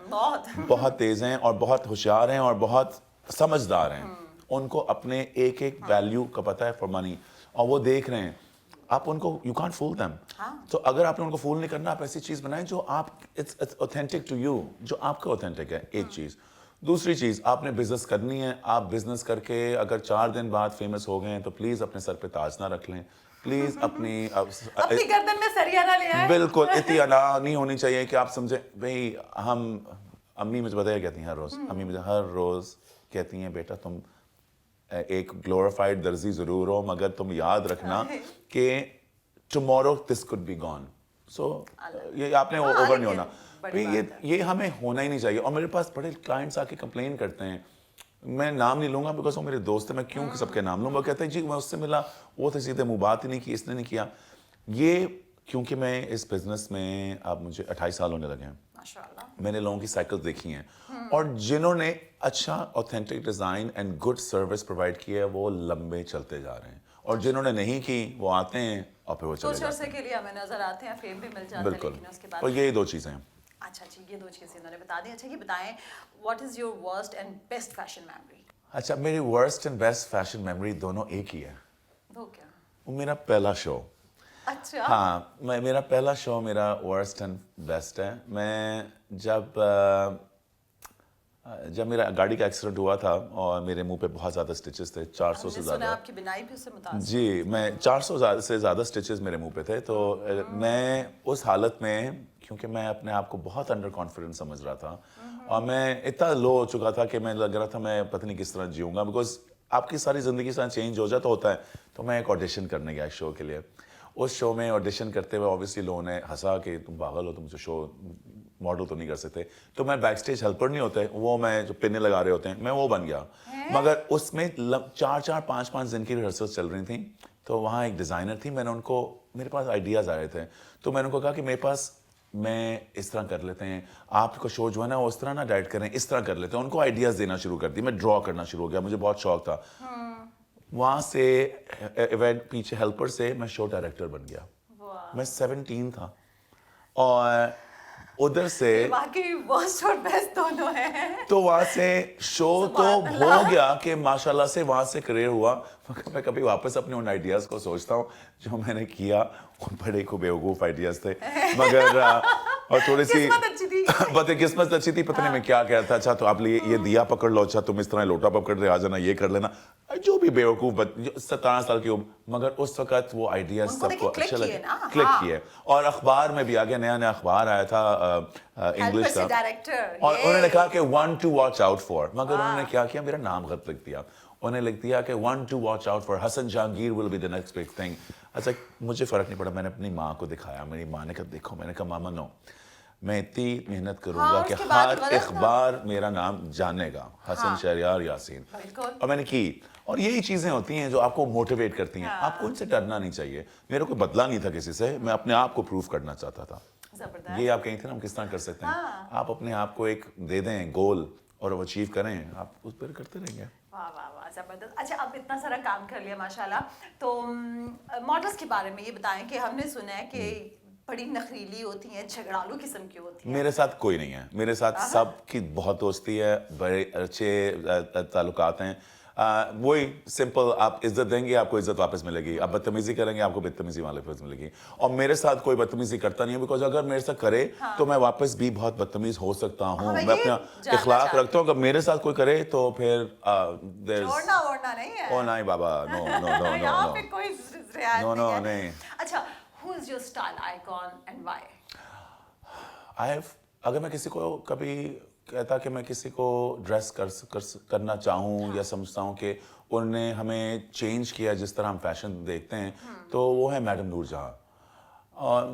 [SPEAKER 1] بہت تیز ہیں اور بہت ہوشیار ہیں اور بہت سمجھدار ہیں. ان کو اپنے ایک ایک ویلیو کا پتہ ہے فار منی, اور وہ دیکھ رہے ہیں. آپ ان کو یو کانٹ فول دیم. تو اگر آپ نے ان کو فول نہیں کرنا, آپ ایسی چیز بنائیں جو آپ اٹس اوتھینٹک ٹو یو, جو آپ کا اوتھینٹک ہے. ایک چیز. دوسری چیز, آپ نے بزنس کرنی ہے, آپ بزنس کر کے اگر 4 دن بعد فیمس ہو گئے ہیں تو پلیز اپنے سر پہ تاج نہ رکھ لیں, پلیز اپنی
[SPEAKER 2] گردن میں سریا نہ لے آئیں.
[SPEAKER 1] بالکل اتنی انا نہیں ہونی چاہیے کہ آپ سمجھیں بھئی ہم, امی مجھے بتایا کہتی ہیں ہر روز, امی مجھے ہر روز کہتی ہیں بیٹا تم ایک گلوریفائڈ درزی ضرور ہو, مگر تم یاد رکھنا کہ tomorrow this could be gone. سو یہ آپ نے اوور نہیں ہونا, یہ ہمیں ہونا ہی نہیں چاہیے. اور میرے پاس بڑے کلائنٹس آ کے کمپلین کرتے ہیں, میں نام نہیں لوں گا بیکاز وہ میرے دوست ہیں, میں کیوں سب کے نام لوں گا. کہتے ہیں جی میں اس سے ملا, وہ تو سیدھے منہ بات ہی نہیں کی, اس نے نہیں کیا. یہ کیونکہ میں اس بزنس میں اب مجھے 28 سال ہونے لگے ہیں.
[SPEAKER 2] ماشاءاللہ.
[SPEAKER 1] میں نے لوگوں کی سائیکل دیکھی ہیں اور جنہوں نے اچھا authentic design and good service provide کیا ہے وہ لمبے چلتے جا رہے ہیں, اور جنہوں نے نہیں کی وہ آتے ہیں اور پھر وہ چلے
[SPEAKER 2] کچھ
[SPEAKER 1] جاتے
[SPEAKER 2] عرصے کے لیے ہمیں نظر آتے ہیں, فیم بھی مل جاتا
[SPEAKER 1] ہیں.
[SPEAKER 2] ہے,
[SPEAKER 1] بالکل,
[SPEAKER 2] لیکن اس کے بعد
[SPEAKER 1] اور یہی 2 چیزیں ہیں.
[SPEAKER 2] اچھا جی, یہ 2 چیزیں انہوں نے بتا دی. اچھا یہ بتائیں, what is your worst and best fashion memory?
[SPEAKER 1] اچھا, میری worst and best fashion memory دونوں ایک ہی ہے.
[SPEAKER 2] وہ کیا؟
[SPEAKER 1] وہ میرا پہلا شو.
[SPEAKER 2] اچھا.
[SPEAKER 1] ہاں, میرا پہلا شو میرا ورسٹ اینڈ بیسٹ ہے. میں جب میرا گاڑی کا ایکسیڈنٹ ہوا تھا اور میرے منہ پہ بہت زیادہ سٹچز تھے, 400 سے زیادہ.
[SPEAKER 2] آپ کی بنائی بھی اس سے متاثر.
[SPEAKER 1] جی, میں 400 سے زیادہ سٹچز میرے منہ پہ تھے. تو میں اس حالت میں, کیونکہ میں اپنے آپ کو بہت انڈر کانفیڈنس سمجھ رہا تھا اور میں اتنا لو ہو چکا تھا کہ میں لگ رہا تھا میں پتہ نہیں کس طرح جیوں گا, بیکاز آپ کی ساری زندگی سے چینج ہو جائے تو ہوتا ہے. تو میں ایک آڈیشن کرنے گیا شو کے لیے. اس شو میں آڈیشن کرتے ہوئے اوبیسلی لوگوں نے ہنسا کہ تم پاگل ہو, تم سے شو ماڈل تو نہیں کر سکتے. تو میں بیک اسٹیج ہیلپر نہیں ہوتے, وہ میں جو پنے لگا رہے ہوتے ہیں, میں وہ بن گیا. مگر اس میں 4-5 دن کی ریہرسل چل رہی تھیں. تو وہاں ایک ڈیزائنر تھی, میں نے ان کو, میرے پاس آئیڈیاز آئے تھے, تو میں نے ان کو کہا کہ میرے پاس, میں اس طرح کر لیتے ہیں, آپ کو شو جو ہے نا وہ اس طرح نہ ڈائٹ کریں, اس طرح کر لیتے ہیں. ان کو آئیڈیاز دینا شروع کر دی, میں ڈرا کرنا شروع ہو گیا, مجھے بہت شوق تھا. وہاں سے ایونٹ پیچھے ہیلپر سے میں شو ڈائریکٹر بن گیا. میں 17 تھا, اور ادھر سے
[SPEAKER 2] واقعی ورسٹ اور بیسٹ دونوں ہیں.
[SPEAKER 1] تو وہاں سے شو تو ہو گیا کہ ماشاءاللہ سے وہاں سے کریئر ہوا. مگر میں کبھی واپس اپنے ان آئیڈیاز کو سوچتا ہوں جو میں نے کیا, بڑے کو بیوقوف آئیڈیاز تھے, مگر اور تھوڑی سی قسمت اچھی تھی, پتہ نہیں میں کیا کہتا. اچھا تو آپ یہ دیا پکڑ لو, اچھا تم اس طرح لوٹا پکڑ رہے, آ جانا یہ کر لینا, جو بھی بیوقوف 17 سال کی عمر. مگر اس وقت وہ آئیڈیاز سب کو اچھا لگے, کلک کیے. اور اخبار میں بھی آگے نیا اخبار آیا تھا انگلش کا, اور انہوں نے کہا کہ 1 to watch out for. مگر انہوں نے کیا کیا, میرا نام غلط لکھ دیا. انہیں لکھ دیا کہ 1 to watch out for Hasan Jahangir will be the next big thing. اچھا مجھے فرق نہیں پڑا, میں نے اپنی ماں کو دکھایا, میری ماں نے کہا دیکھو, میں نے کہا ماما نو, میں اتنی محنت کروں گا کہ ہر اخبار میرا نام جانے گا, حسن شہریار یاسین. اور میں نے کی, اور یہی چیزیں ہوتی ہیں جو آپ کو موٹیویٹ کرتی ہیں. آپ کو ان سے ڈرنا نہیں چاہیے. میرے کوئی بدلہ نہیں تھا کسی سے, میں اپنے آپ کو پروف کرنا چاہتا تھا. یہ آپ کہیں تھے نا ہم کس طرح کر سکتے ہیں, آپ اپنے آپ کو ایک دے دیں گول اور وہ اچیو کریں, آپ اس پر کرتے رہیں گے.
[SPEAKER 2] واہ واہ واہ, زبردست. اچھا اب اتنا سارا کام کر لیا ماشاءاللہ, تو ماڈلس کے بارے میں یہ بتائیں کہ ہم نے سنا ہے کہ بڑی نخریلی ہوتی ہیں, جھگڑالو قسم کی ہوتی ہیں.
[SPEAKER 1] میرے ساتھ کوئی نہیں ہے, میرے ساتھ سب کی بہت دوستی ہے, بڑے اچھے تعلقات ہیں. وہی سمپل, آپ عزت دیں گے آپ کو عزت واپس ملے گی, آپ بدتمیزی کریں گے آپ کو بدتمیزی واپس ملے گی. اور میرے ساتھ کوئی بدتمیزی کرتا نہیں ہے, بیکاز اگر میرے ساتھ کرے تو میں واپس بھی بہت بدتمیز ہو سکتا ہوں. میں اپنا اخلاق رکھتا ہوں, اگر میرے ساتھ کوئی کرے تو پھر
[SPEAKER 2] چھوڑنا نہیں ہے.
[SPEAKER 1] او نہیں بابا, نو نو نو
[SPEAKER 2] یہاں پہ کوئی رعایت
[SPEAKER 1] نو نو
[SPEAKER 2] نہیں ہے.
[SPEAKER 1] نہیں.
[SPEAKER 2] اچھا, who is your style icon and why?
[SPEAKER 1] اگر میں کسی کو کبھی کہتا کہ میں کسی کو ڈریس کرنا چاہوں یا سمجھتا ہوں کہ انہوں نے ہمیں چینج کیا جس طرح ہم فیشن دیکھتے ہیں, تو وہ ہے میڈم نور جہاں. اور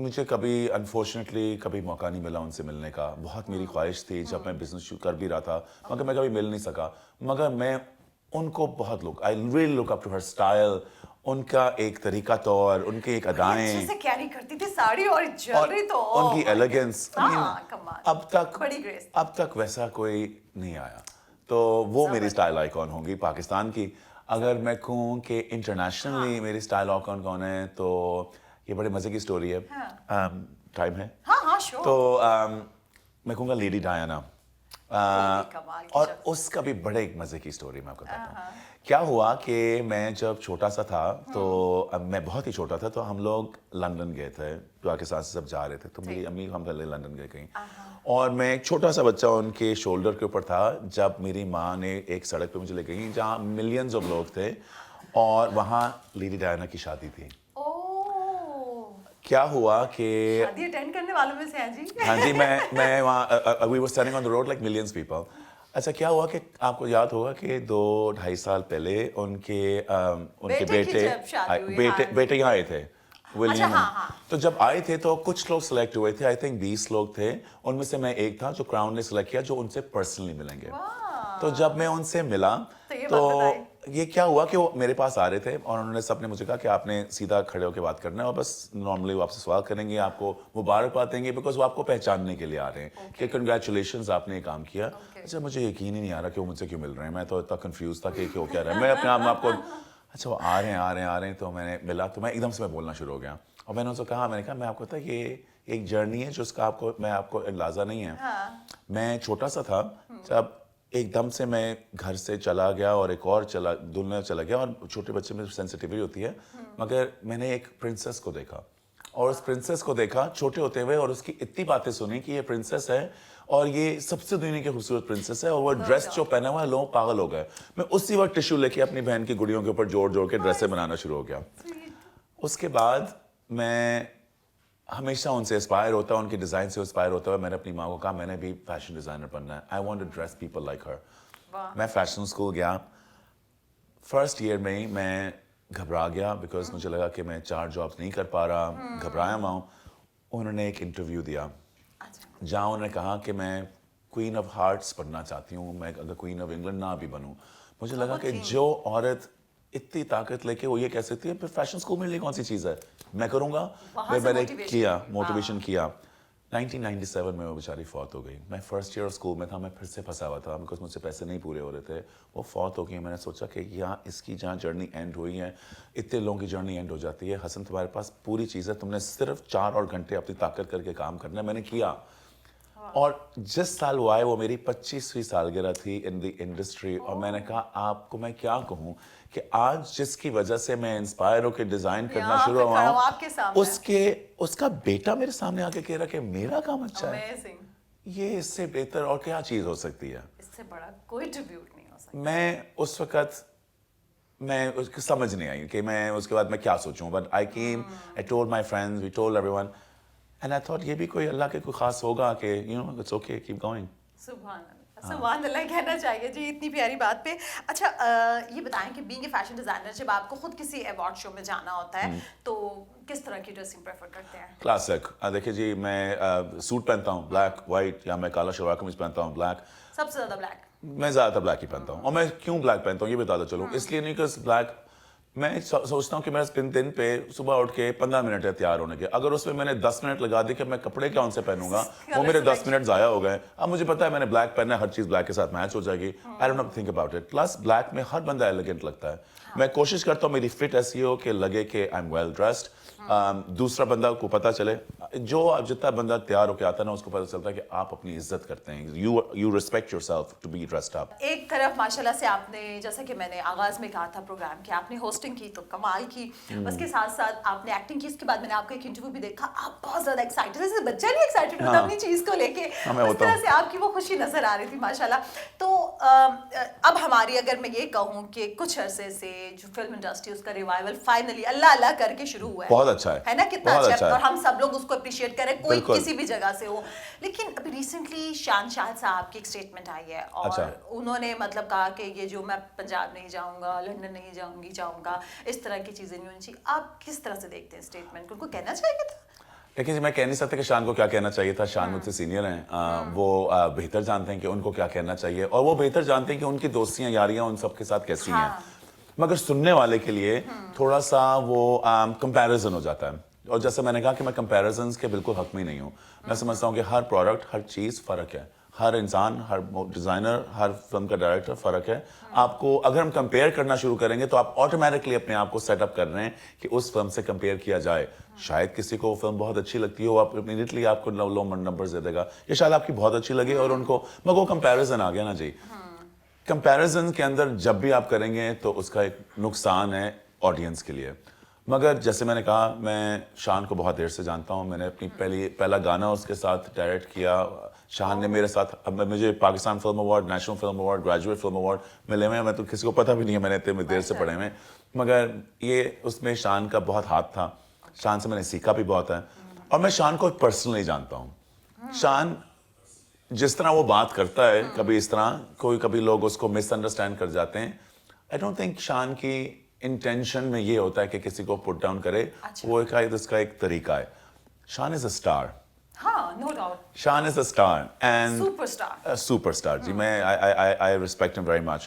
[SPEAKER 1] مجھے کبھی انفارچونیٹلی کبھی موقع نہیں ملا ان سے ملنے کا. بہت میری خواہش تھی جب میں بزنس کر بھی رہا تھا, مگر میں کبھی مل نہیں سکا. مگر میں ان کو بہت I really look up to her style, ان کا ایک طریقہ طور, ان کی ایک ادائیں,
[SPEAKER 2] اچھے سے کیری کرتی تھی ساڑی اور جویلری, تو
[SPEAKER 1] ان کی ایلیگنس, اب تک ویسا کوئی نہیں آیا. تو وہ میری اسٹائل آئیکن ہوں گی پاکستان کی. اگر میں کہوں کہ انٹرنیشنلی میری اسٹائل آئیکن کون ہے, تو یہ بڑے مزے کی سٹوری ہے. ٹائم ہے تو میں کہوں گا لیڈی ڈایانا. اور اس کا بھی بڑے ایک مزے کی سٹوری میں آپ کو بتاتا ہوں. کیا ہوا کہ میں جب چھوٹا سا تھا, تو میں بہت ہی چھوٹا تھا, تو ہم لوگ لندن گئے تھے, پاکستان سے سب جا رہے تھے, تو میری امی ہم پہلے لندن گئے کہیں, اور میں ایک چھوٹا سا بچہ ان کے شولڈر کے اوپر تھا جب میری ماں نے ایک سڑک پہ مجھے لے گئی جہاں ملینز آف لوگ تھے, اور وہاں لیڈی ڈایانا کی شادی تھی. کیا ہوا کہ
[SPEAKER 2] شادی اٹینڈ کرنے والوں میں سے ہیں جی.
[SPEAKER 1] ہاں جی, میں وہاں we were standing on the road like millions people. اچھا کیا ہوا کہ آپ کو یاد ہوگا کہ 2-2.5 سال پہلے ان کے بیٹے یہاں آئے تھے, ولیم. تو جب آئے تھے تو کچھ لوگ سلیکٹ ہوئے تھے, آئی تھنک 20 لوگ تھے, ان میں سے میں ایک تھا جو کراؤن نے سلیکٹ کیا, جو ان سے پرسنلی ملیں گے. تو جب میں ان سے ملا تو یہ کیا ہوا کہ وہ میرے پاس آ رہے تھے اور انہوں نے سب نے مجھے کہا کہ آپ نے سیدھا کھڑے ہو کے بات کرنا ہے اور بس نارملی وہ آپ سے سوال کریں گے, آپ کو مبارکباد دیں گے بیکاز وہ آپ کو پہچاننے کے لیے آ رہے ہیں کہ کنگریچولیشنز آپ نے یہ کام کیا. اچھا مجھے یقین ہی نہیں آ رہا کہ وہ مجھ سے کیوں مل رہے ہیں, میں تو اتنا کنفیوز تھا کہ کیا رہا ہے. میں اپنے آپ کو اچھا وہ آ رہے ہیں تو میں نے ملا تو میں ایک دم سے میں بولنا شروع ہو گیا اور میں نے ان سے کہا, میں نے کہا میں آپ کو پتا یہ ایک جرنی ہے جو اس کا آپ کو اندازہ نہیں ہے. میں چھوٹا سا تھا جب ایک دم سے میں گھر سے چلا گیا اور ایک اور دنیا چلا گیا, اور چھوٹے بچے میں سینسٹیوٹی ہوتی ہے, مگر میں نے ایک پرنسس کو دیکھا اور اس پرنسس کو دیکھا چھوٹے ہوتے ہوئے اور اس کی اتنی باتیں سنی کہ یہ پرنسس ہے اور یہ سب سے دنیا کی خوبصورت پرنسس ہے اور وہ ڈریس جو پہنا ہوا ہے لوگ پاگل ہو گئے. میں اسی وقت ٹشو لے کے اپنی بہن کی گڑیوں کے اوپر جوڑ کے ڈریسیں بنانا شروع ہو گیا. اس کے بعد میں ہمیشہ ان سے انسپائر ہوتا ہے, ان کے ڈیزائن سے انسپائر ہوتا ہے. میں نے اپنی ماں کو کہا میں نے بھی فیشن ڈیزائنر بننا ہے, I want to dress people like her. میں فیشن اسکول گیا, فرسٹ ایئر میں ہی میں گھبرا گیا بیکاز مجھے لگا کہ میں 4 جابس نہیں کر پا رہا, گھبرایا ہوا ہوں. انہوں نے ایک انٹرویو دیا جہاں انہوں نے کہا کہ میں کوئین آف ہارٹس بننا چاہتی ہوں, میں اگر کوئین آف انگلینڈ نہ بھی بنوں. مجھے لگا کہ جو عورت اتنی طاقت لے کے وہ یہ کہہ سکتی ہے پھر فیشن اسکول میں لیے کون سی چیز ہے, میں کروں گا. میں نے کیا, موٹیویشن کیا. 1997 میں وہ بیچاری فوت ہو گئی. میں فرسٹ ایئر اسکول میں تھا, میں پھر سے پھنسا ہوا تھا بیکاز مجھ سے پیسے نہیں پورے ہو رہے تھے. وہ فوت ہو گئی. میں نے سوچا کہ یہاں اس کی جہاں جرنی اینڈ ہوئی ہے اتنے لوگوں کی جرنی اینڈ ہو جاتی ہے. حسن تمہارے پاس پوری چیز ہے, تم نے صرف 4 اور گھنٹے اپنی طاقت کر کے کام کرنا ہے. میں نے کیا اور جس سال وہ آئے وہ میری 25ویں سالگرہ تھی ان دی انڈسٹری. اور میں نے کہا آپ کو میں کیا کہوں کہ آج جس کی وجہ سے میں انسپائر ہو کے ڈیزائن کرنا شروع ہوا ہوں, اس کا بیٹا میرے سامنے آ کے کہہ رہا کہ میرا کام اچھا ہے. یہ اس سے بہتر اور کیا چیز ہو سکتی ہے,
[SPEAKER 2] اس سے بڑا کوئی ٹریبیوٹ نہیں ہو سکتا.
[SPEAKER 1] میں اس وقت میں اس کی سمجھ نہیں آئی کہ میں اس کے بعد میں کیا سوچوں. But I came, I told my friends, we told everyone, and I thought یہ بھی کوئی اللہ کے کوئی خاص ہوگا کہ you know it's okay keep going.
[SPEAKER 2] سبحان اللہ, سبحان اللہ کہنا چاہیے جی اتنی پیاری بات پہ. اچھا یہ بتائیں کہ بینگ اے فیشن ڈیزائنر جب آپ کو خود کسی ایوارڈ شو میں جانا ہوتا ہے تو کس طرح کی ڈریسنگ پریفر کرتے ہیں؟
[SPEAKER 1] کلاسک. دیکھیے جی میں سوٹ پہنتا ہوں بلیک وائٹ, یا میں کالا شلوار قمیض پہنتا ہوں بلیک.
[SPEAKER 2] سب سے زیادہ بلیک؟
[SPEAKER 1] میں زیادہ تر بلیک ہی پہنتا ہوں. اور میں کیوں بلیک پہنتا ہوں یہ بتاتا چلوں, اس لیے نہیں کہ بلیک میں سوچتا ہوں کہ میرا دن پہ صبح اٹھ کے 15 منٹ ہے تیار ہونے کے, اگر اس میں نے 10 منٹ لگا دی کہ میں کپڑے کون سے پہنوں گا, وہ میرے 10 منٹ ضائع ہو گئے. اب مجھے پتا ہے میں نے بلیک پہننا ہے, ہر چیز بلیک کے ساتھ میچ ہو جائے گی. I don't think about it. Plus black میں ہر بندہ ایلیگنٹ لگتا ہے. میں کوشش کرتا ہوں میری فٹ ایسی ہو کہ لگے کہ آئی ایم ویل ڈریسڈ. دوسرا بندہ کو پتہ چلے, جو جتنا بندہ تیار ہو کے آتا ہے نا اس کو پتہ چلتا ہے کہ آپ اپنی عزت کرتے ہیں, you respect yourself to be dressed up.
[SPEAKER 2] ایک طرف ماشاءاللہ سے آپ نے, جیسا کہ میں نے آغاز میں کہا تھا پروگرام کہ آپ نے ہوسٹنگ کی تو کمال کی, اس کے ساتھ ساتھ آپ نے ایکٹنگ کی. اس کے بعد میں نے آپ کا ایک انٹرویو بھی دیکھا, آپ بہت زیادہ ایکسائٹڈ, جیسے بچہ نہیں ایکسائٹڈ ہوتا اپنی چیز کو لے کے, اس طرح سے آپ کی وہ خوشی نظر آ رہی تھی ماشاءاللہ. تو اب ہماری اگر میں یہ کہوں کہ کچھ عرصے سے جو فلم انڈسٹری اس کا ریوائول فائنلی اللہ کر کے شروع ہوا ہے,
[SPEAKER 1] بہت اچھا ہے
[SPEAKER 2] نا, کتنا اچھا ہے, اور ہم سب لوگ اس کو اپریشیٹ کریں, کوئی کسی بھی جگہ سے ہو. لیکن ابھی ریسنٹلی شان شاہد صاحب کی ایک اسٹیٹمنٹ آئی ہے اور انہوں نے مطلب کہا کہ یہ جو میں پنجاب نہیں جاؤں گا, لنڈن نہیں جاؤں گا, اس طرح کی چیزیں نہیں ہونی چاہیے. آپ کس طرح سے دیکھتے ہیں اسٹیٹمنٹ کو, ان کو کہنا چاہیے تھا؟
[SPEAKER 1] لیکن جی میں کہہ نہیں سکتا کہ شان کو کیا کہنا چاہیے تھا. شان مجھ سے سینئر ہیں, وہ بہتر جانتے ہیں کہ ان کو کیا کہنا چاہیے, اور وہ بہتر جانتے ہیں کہ ان کی دوستیاں یاریاں ان سب کے ساتھ کیسی ہیں. مگر سننے والے کے لیے تھوڑا سا وہ کمپیریزن ہو جاتا ہے. اور جیسے میں نے کہا کہ میں کمپیریزنس کے بالکل حق میں نہیں ہوں. میں سمجھتا ہوں کہ ہر پروڈکٹ, ہر چیز فرق ہے, ہر انسان, ہر ڈیزائنر, ہر فلم کا ڈائریکٹر فرق ہے. آپ کو اگر ہم کمپیئر کرنا شروع کریں گے تو آپ آٹومیٹکلی اپنے آپ کو سیٹ اپ کر رہے ہیں کہ اس فلم سے کمپیئر کیا جائے. شاید کسی کو وہ فلم بہت اچھی لگتی ہو, آپ امیڈیٹلی آپ کو لو نمبرز دے دے گا, یا شاید آپ کی بہت اچھی لگے اور ان کو, مگر وہ کمپیریزن آ گیا نا جی. کمپیریزن کے اندر جب بھی آپ کریں گے تو اس کا ایک نقصان ہے آڈینس کے لیے. مگر جیسے میں نے کہا میں شان کو بہت دیر سے جانتا ہوں. میں نے اپنی پہلا گانا اس کے ساتھ ڈائریکٹ کیا. شان نے میرے ساتھ, مجھے Pakistan film award, national film award, graduate film award ملے ہوئے ہیں. میں تو کسی کو پتہ بھی نہیں ہے, میں نے اتنے دیر سے پڑھے ہوئے, مگر یہ اس میں شان کا بہت ہاتھ تھا. شان سے میں نے سیکھا بھی بہت ہے, اور میں شان کو پرسنلی جانتا ہوں. شان جس طرح وہ بات کرتا ہے, کبھی اس طرح, کبھی لوگ اس کو مس انڈرسٹینڈ کر جاتے ہیں. آئی ڈونٹ تھنک شان کی انٹینشن میں یہ ہوتا ہے کہ کسی کو پٹ ڈاؤن کرے. وہ اس کا ایک طریقہ ہے. شان از اے اسٹار.
[SPEAKER 2] No doubt.
[SPEAKER 1] شان is a star and
[SPEAKER 2] Superstar.
[SPEAKER 1] a superstar. جی میں I respect him very much.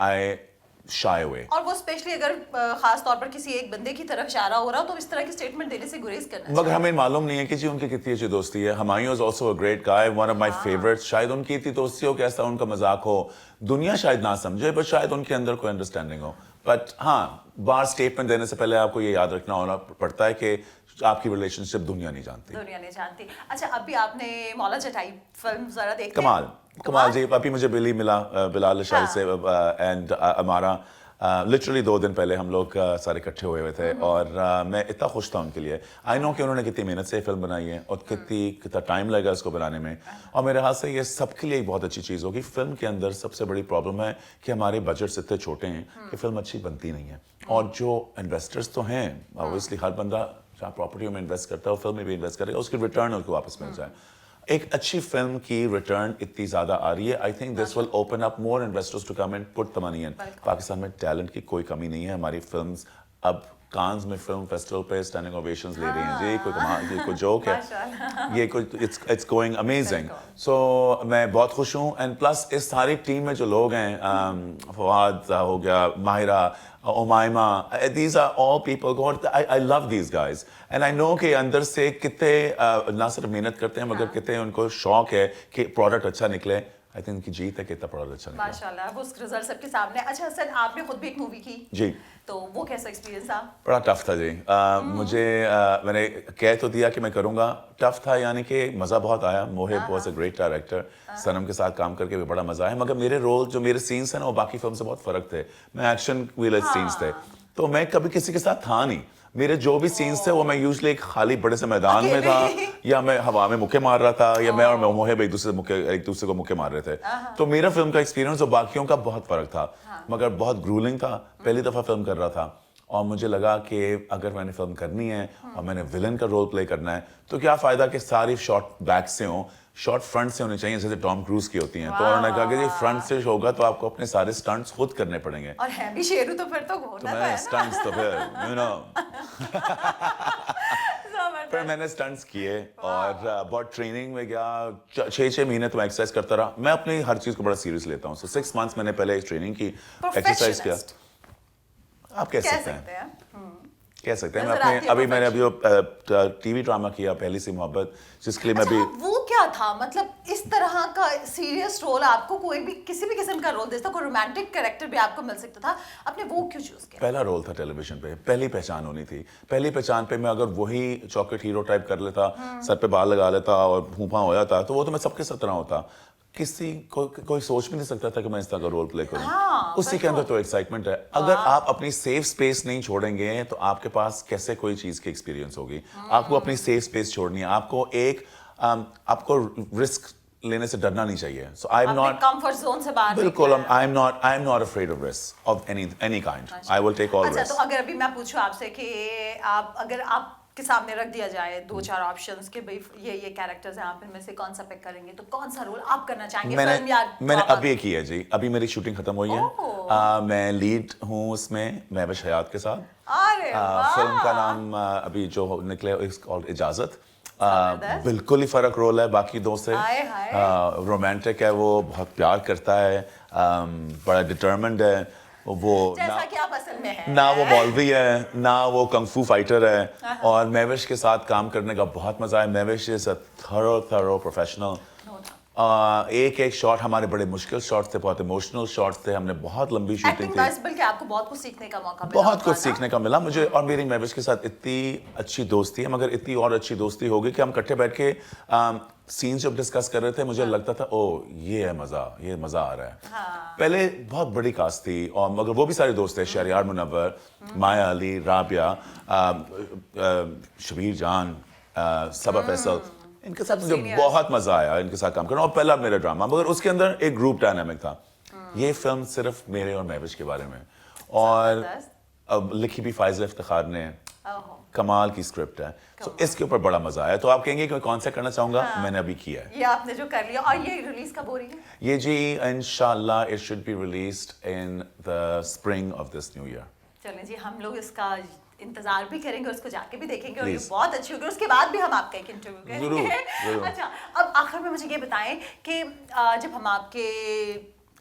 [SPEAKER 1] I shy away.
[SPEAKER 2] اور وہ اسپیشلی اگر خاص طور پر کسی ایک بندے کی طرف اشارہ ہو رہا ہو تو اس طرح کی اسٹیٹمنٹ دینے سے گریز کرنا
[SPEAKER 1] مگر ہمیں معلوم نہیں ہے کہ جی ان کی کتنی اچھی دوستی ہے. Humayun is also a great guy, one of my favorites. شاید ان کی اتنی دوستی ہو کہ ایسا ان کا مذاق ہو, دنیا شاید نہ سمجھے, بٹ شاید ان کے اندر کوئی انڈرسٹینڈنگ ہو. بٹ ہاں, بار اسٹیٹمنٹ دینے سے پہلے آپ کو یہ یاد رکھنا ہونا پڑتا ہے کہ آپ کی ریلیشن شپ دنیا نہیں جانتی.
[SPEAKER 2] دنیا نہیں جانتی. اچھا, ابھی آپ نے مولا جٹائی فلم ذرا دیکھی؟
[SPEAKER 1] کمال جی, ابھی مجھے بلی ملا بلال اشاری سے, اینڈ ہمارا لٹرلی 2 دن پہلے ہم لوگ سارے اکٹھے ہوئے تھے, اور میں اتنا خوش تھا ان کے لیے. آئی نو کہ انہوں نے کتنی محنت سے فلم بنائی ہے اور کتنا ٹائم لگا اس کو بنانے میں, اور میرے ہاتھ سے یہ سب کے لیے ایک بہت اچھی چیز ہوگی. فلم کے اندر سب سے بڑی پرابلم ہے کہ ہمارے بجٹس اتنے چھوٹے ہیں کہ فلم اچھی بنتی نہیں ہے, اور جو انویسٹرس تو ہیں, اوبویسلی ہر بندہ جہاں پراپرٹیوں میں انویسٹ کرتا ہے اور فلم میں بھی انویسٹ کرے گا, اس کی ریٹرن اس کو واپس مل جائے. ایک اچھی فلم کی ریٹرن اتنی زیادہ آ رہی ہے. I think this will open up more investors to come and put the money in. Pakistan میں ٹیلنٹ کی کوئی کمی نہیں ہے. ہماری فلمز اب کانز میں فلم فیسٹیول پہ اسٹینڈنگ اوویشنز لے رہی ہیں. جی کوئی کمال, یہ کوئی جوک ہے, یہ کوئی اٹس گوئنگ امیزنگ. سو میں بہت خوش ہوں. اینڈ پلس اس ساری ٹیم میں جو لوگ ہیں, فواد ہو گیا, Mahira, Umaima, these are all people God, I love these guys and I know کہ اندر سے کتنے نہ صرف محنت کرتے ہیں مگر کتنے ان کو شوق ہے کہ پروڈکٹ اچھا نکلے. آئی تھنک کی جیت ہے کہ اتنا پروڈکٹ اچھا نکلے.
[SPEAKER 2] ماشاءاللہ, وہ رزلٹ سب کے سامنے. اچھا حسن, آپ نے خود بھی ایک مووی کی,
[SPEAKER 1] جی,
[SPEAKER 2] تو وہ کیسا ایکسپیرینس تھا؟
[SPEAKER 1] بڑا ٹف تھا جی. مجھے میں نے کہہ تو دیا کہ میں کروں گا. ٹف تھا یعنی کہ مزہ بہت آیا. Mohib was a great director. سنم کے ساتھ کام کر کے بھی بڑا مزہ آیا, مگر میرے رول جو میرے سینس ہیں نا وہ باقی فلم سے بہت فرق تھے. میں ایکشن ویلر سینس تھے, تو میں کبھی کسی کے ساتھ تھا نہیں. میرے جو بھی سینس تھے وہ میں یوزلی ایک خالی بڑے سے میدان میں تھا, یا میں ہوا میں مکے مار رہا تھا, یا میں اور موہب ایک دوسرے کو مکے مار رہے تھے. تو میرا فلم کا ایکسپیرینس اور باقیوں کا بہت فرق تھا, مگر بہت گرولنگ تھا. پہلی دفعہ فلم کر رہا تھا, اور مجھے لگا کہ اگر میں نے فلم کرنی ہے اور میں نے ولن کا رول پلے کرنا ہے تو کیا فائدہ کہ ساری شارٹ بیک سے ہوں, شارٹ فرنٹ سے ہونی چاہیے جیسے ٹام کروز کی ہوتی ہیں. تو انہوں نے کہا کہ جی فرنٹ سے ہوگا تو آپ کو اپنے سارے سٹنٹس خود کرنے پڑیں گے.
[SPEAKER 2] اور ہے بھی شیرو, تو پھر تو ہونا ہے
[SPEAKER 1] سٹنٹس تو پھر یو نو پھر میں نے سٹنٹس کیے اور بہت ٹریننگ میں گیا. 6 مہینے تو میں ایکسرسائز کرتا رہا. میں اپنی ہر چیز کو بڑا سیریس لیتا ہوں. 6 months میں نے پہلے ٹریننگ کی, ایکسرسائز کیا. آپ کہہ سکتے ہیں, کہہ سکتے ہیں. میں اپنے ابھی جو ٹی وی ڈرامہ کیا پہلی سی محبت, جس کے لیے میں بھی.
[SPEAKER 2] وہ کیا تھا, مطلب اس طرح کا سیریس رول آپ کو کوئی بھی کسی بھی قسم کا رول دے سکتا, کوئی رومانٹک کریکٹر بھی آپ کو مل سکتا تھا, آپ نے وہ کیوں چوز کیا؟
[SPEAKER 1] پہلا رول تھا ٹیلی ویژن پہ, پہلی پہچان ہونی تھی. پہلی پہچان پہ میں اگر وہی چاکلیٹ ہیرو ٹائپ کر لیتا, سر پہ بال لگا لیتا اور پھونپا ہو جاتا, تو وہ تو میں سب کے ساتھ طرح ہوتا. کسی کوئی سوچ بھی نہیں سکتا تھا کہ میں اس طرح کا رول پلے کروں. اسی کے اندر تو ایکسائٹمنٹ ہے. اگر آپ اپنی سیف اسپیس نہیں چھوڑیں گے تو آپ کے پاس کیسے کوئی چیز کی ایکسپیرینس ہوگی. آپ کو اپنی سیف اسپیس چھوڑنی ہے. آپ کو رسک لینے سے ڈرنا نہیں چاہیے. So I am not
[SPEAKER 2] comfort zone سے باہر.
[SPEAKER 1] بالکل, I am not afraid of risk of any kind. I will take all risk.
[SPEAKER 2] اچھا, تو اگر ابھی میں پوچھوں آپ سے کہ اگر آپ کے سامنے رکھ دیا جائے 2-4 آپشنز کہ بھائی یہ کیریکٹرز ہیں, آپ ان میں سے کون سا پک کریں گے, تو کون سا رول آپ کرنا چاہیں گے فلم یا ڈرامہ؟
[SPEAKER 1] میں نے ابھی کی ہے جی, ابھی میری شوٹنگ ختم ہوئی ہے. میں لیڈ ہوں اس میں مہوش حیات کے ساتھ. فلم کا نام ابھی جو نکلے اجازت. بالکل ہی فرق رول ہے باقی دو سے. رومانٹک ہے, وہ بہت پیار کرتا ہے, بڑا ڈٹرمنڈ ہے. وہ
[SPEAKER 2] جیسا کہ آپ اصل میں ہیں,
[SPEAKER 1] نہ وہ مولوی ہے نہ وہ کنگ فو فائٹر ہے. اور مہوش کے ساتھ کام کرنے کا بہت مزہ ہے. مہوش از اے تھرو پروفیشنل. ایک شاٹ ہمارے بڑے مشکل شاٹس تھے, بہت ایموشنل شاٹس تھے. ہم نے بہت لمبی شوٹنگ کی,
[SPEAKER 2] بلکہ آپ کو بہت کچھ سیکھنے کا موقع ملا.
[SPEAKER 1] بہت کچھ سیکھنے کا ملا مجھے. اور میری مہوش کے ساتھ اتنی اچھی دوستی ہے, مگر اتنی اور اچھی دوستی ہوگی کہ ہم اکٹھے بیٹھ کے سینس جب ڈسکس کر رہے تھے مجھے لگتا تھا یہ ہے مزہ, یہ مزہ آ رہا ہے. پہلے بہت بڑی کاسٹ تھی, اور مگر وہ بھی سارے دوست تھے. شہریار منور, مایا علی, رابعہ, شبیر جان, صبا فیصل, ان کے ساتھ مجھے بہت مزہ آیا ان کے ساتھ کام کرنا. اور پہلا میرا ڈرامہ, مگر اس کے اندر ایک گروپ ڈائنامک تھا. یہ فلم صرف میرے اور مہوش کے بارے میں, اور لکھی بھی فائز افتخار نے. کمال کی اسکرپٹ ہے. تو اس کے اوپر بڑا مزہ آیا. تو آپ کہیں گے کہ میں کون سا کرنا چاہوں گا, میں نے ابھی کیا ہے.
[SPEAKER 2] یہ آپ نے جو کر لیا. اور یہ ریلیز کب ہو رہی ہے؟
[SPEAKER 1] یہ جی انشاءاللہ it should be released in the spring of this new year.
[SPEAKER 2] چلیں جی, ہم لوگ اس کا انتظار بھی کریں گے, اس کو جا کے بھی دیکھیں گے, اور یہ بہت اچھی ہوگی. اس کے بعد بھی ہم آپ کا ایک انٹرویو کریں گے. اچھا, اب آخر میں مجھے یہ بتائیں کہ جب ہم آپ کے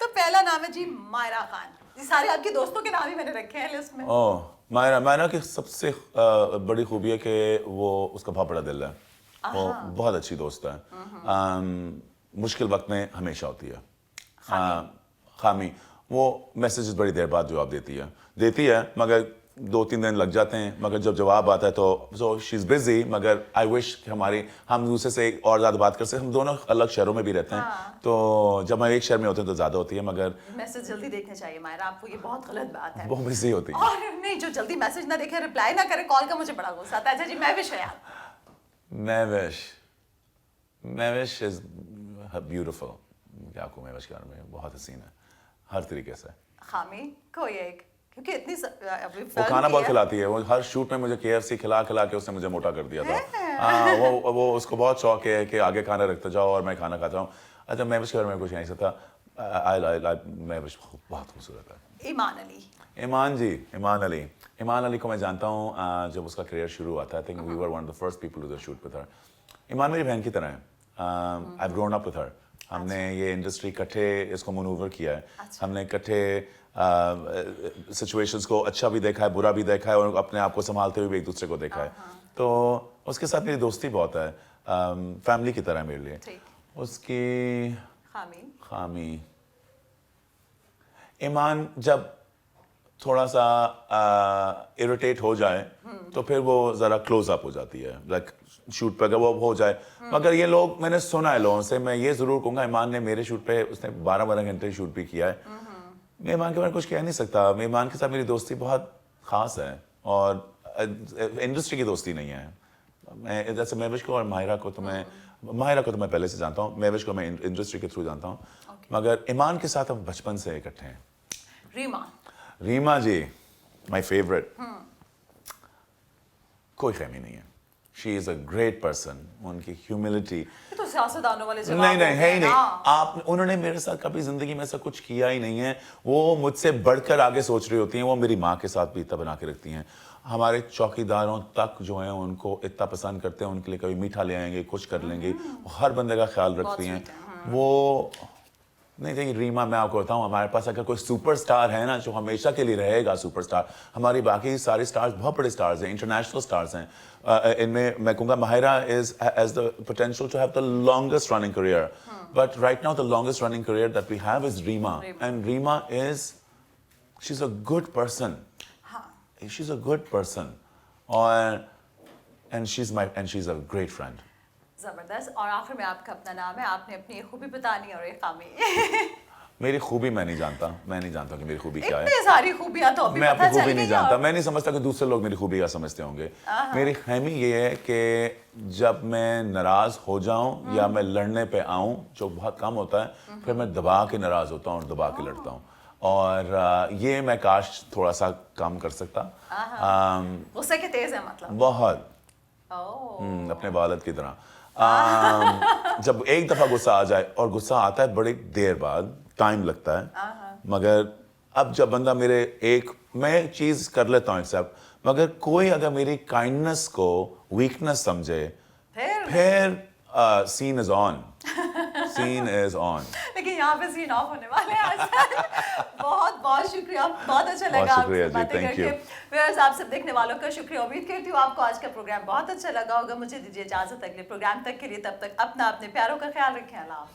[SPEAKER 2] تو پہلا نام ہے جی مائرہ خان. یہ سارے آپ کے دوستوں کے نام ہی میں نے رکھے ہیں لسٹ میں.
[SPEAKER 1] اوہ مائرہ کی سب سے بڑی خوبی ہے کہ وہ اس کا بہت بڑا دل ہے. وہ بہت اچھی دوست ہے. مشکل وقت میں ہمیشہ ہوتی ہے. خامی وہ میسیجز بڑی دیر بعد جواب دیتی ہے مگر 2-3 دن لگ جاتے ہیں, مگر جب جواب آتا ہے تو سو شی از بزی. مگر آئی وش کہ ہم دوسرے سے اور زیادہ بات کر سکیں. ہم دونوں الگ شہروں میں بھی رہتے ہیں, تو جب ہم ایک شہر میں ہوتے ہیں تو زیادہ ہوتی ہے, مگر
[SPEAKER 2] میسج جلدی دیکھنے چاہیے مائرہ آپ کو, یہ بہت غلط بات ہے.
[SPEAKER 1] بہت بزی ہوتی ہے.
[SPEAKER 2] اور نہیں, جو جلدی میسج نہ دیکھے, رپلائی نہ کرے کال کا, مجھے بڑا غصہ آتا ہے. اچھا جی مہوش ہے آپ.
[SPEAKER 1] Mehwish is beautiful. کیا کو مہوش کے بارے میں, بہت حسین ہے ہر طریقے سے.
[SPEAKER 2] خامی کوئی ایک, کیونکہ اتنی
[SPEAKER 1] وہ کھانا بہت کھلاتی ہے. وہ ہر شوٹ میں مجھے KFC کھلا کے اس نے مجھے موٹا کر دیا تھا. وہ اس کو بہت شوق ہے کہ آگے کھانا رکھتا جاؤ اور میں کھانا کھاتا ہوں. اچھا مہوش کے بارے میں کچھ نہیں سکتا. مہوش بہت خوبصورت ہے. ایمان علی کو میں جانتا ہوں جب اس کا کریئر شروع ہوا تھا. I think we were one of the first people to do the shoot with her. ایمان میری بہن کی طرح ہے. I've grown up with her. ہم نے یہ انڈسٹری اکٹھے اس کو منوور کیا ہے. ہم نے اکٹھے سچویشنز کو اچھا بھی دیکھا ہے, برا بھی دیکھا ہے, اور اپنے آپ کو سنبھالتے ہوئے بھی ایک دوسرے کو دیکھا ہے. تو اس کے ساتھ میری دوستی بہت ہے, فیملی کی طرح میرے لیے. اس کی خامی ایمان جب تھوڑا سا اریٹیٹ ہو جائے تو پھر وہ ذرا کلوز اپ ہو جاتی ہے, لائک شوٹ پہ اگر وہ ہو جائے. مگر یہ لوگ, میں نے سنا ہے لوگوں سے, میں یہ ضرور کہوں گا ایمان نے میرے شوٹ پہ اس نے 12 گھنٹے شوٹ بھی کیا ہے. میں ایمان کے بارے میں کچھ کہہ نہیں سکتا. ایمان کے ساتھ میری دوستی بہت خاص ہے, اور انڈسٹری کی دوستی نہیں ہے. میں جیسے مہوش کو اور مائرہ کو تو میں پہلے سے جانتا ہوں, مہوش کو میں انڈسٹری کے تھرو جانتا ہوں, مگر ایمان کے ساتھ ہم بچپن سے اکٹھے ہیں. ریما جی مائی فیوریٹ. کوئی خیمی نہیں ہے. شی از اے گریٹ پرسن. ان کی ہیوملٹی
[SPEAKER 2] تو سیاستدانوں والے جواب
[SPEAKER 1] نہیں ہے ہی نہیں. انہوں نے میرے ساتھ کبھی زندگی میں ایسا کچھ کیا ہی نہیں ہے. وہ مجھ سے بڑھ کر آگے سوچ رہی ہوتی ہیں. وہ میری ماں کے ساتھ بھی اتنا بنا کے رکھتی ہیں. ہمارے چوکیداروں تک جو ہیں ان کو اتنا پسند کرتے ہیں, ان کے لیے کبھی میٹھا لے آئیں گے, کچھ کر لیں گے, ہر بندے کا خیال رکھتی ہیں. وہ نہیں دیکھیے ریما, میں آپ کو بتاؤں, ہمارے پاس اگر کوئی سپر اسٹار ہے نا جو ہمیشہ کے لیے رہے گا سپر اسٹار, ہماری باقی سارے اسٹارز بہت بڑے اسٹارز ہیں, انٹرنیشنل اسٹارز ہیں. ان میں کہوں گا Mahira has the potential to have the longest running career, but right now the longest running career that we have is Reema. And Reema she's a good person. She's a good person, and she's a great friend.
[SPEAKER 2] زبردست. اور آخر میں آپ کا اپنا نام ہے, آپ نے اپنی خوبی بتانی اور ایک خامی.
[SPEAKER 1] میری خوبی میں نہیں جانتا کہ میری خوبی کیا ہے.
[SPEAKER 2] اتنی ساری خوبیاں تو ابھی
[SPEAKER 1] میں
[SPEAKER 2] پتہ
[SPEAKER 1] اپنی خوبی
[SPEAKER 2] چل
[SPEAKER 1] نہیں
[SPEAKER 2] گئی.
[SPEAKER 1] جانتا. میں نہیں سمجھتا کہ دوسرے لوگ میری خوبی کا سمجھتے ہوں گے. میری خیمی یہ ہے کہ جب میں ناراض ہو جاؤں یا میں لڑنے پہ آؤں, جو بہت کم ہوتا ہے, پھر میں دبا کے ناراض ہوتا ہوں اور دبا کے لڑتا ہوں. اور یہ میں کاش تھوڑا سا کام کر سکتا.
[SPEAKER 2] غصے کے تیز ہے مطلب
[SPEAKER 1] بہت, اپنے والد کی طرح. جب ایک دفعہ غصہ آ جائے, اور غصہ آتا ہے بڑی دیر بعد, ٹائم لگتا ہے, مگر اب جب بندہ میں چیز کر لیتا ہوں ایکسیپٹ, مگر کوئی اگر میری کائنڈنس کو ویکنس سمجھے پھر سین از آن.
[SPEAKER 2] لیکن یہاں پہ سین آف ہونے والے ہیں. بہت بہت شکریہ, بہت اچھا لگا آپ سے باتیں کر کے. ویئرز آپ سب دیکھنے والوں کا شکریہ. امید کرتی ہوں آپ کو آج کا پروگرام بہت اچھا لگا ہوگا. مجھے دیجیے اجازت اگلے پروگرام تک کے لیے. تب تک اپنے پیاروں کا خیال رکھیں. اللہ حافظ.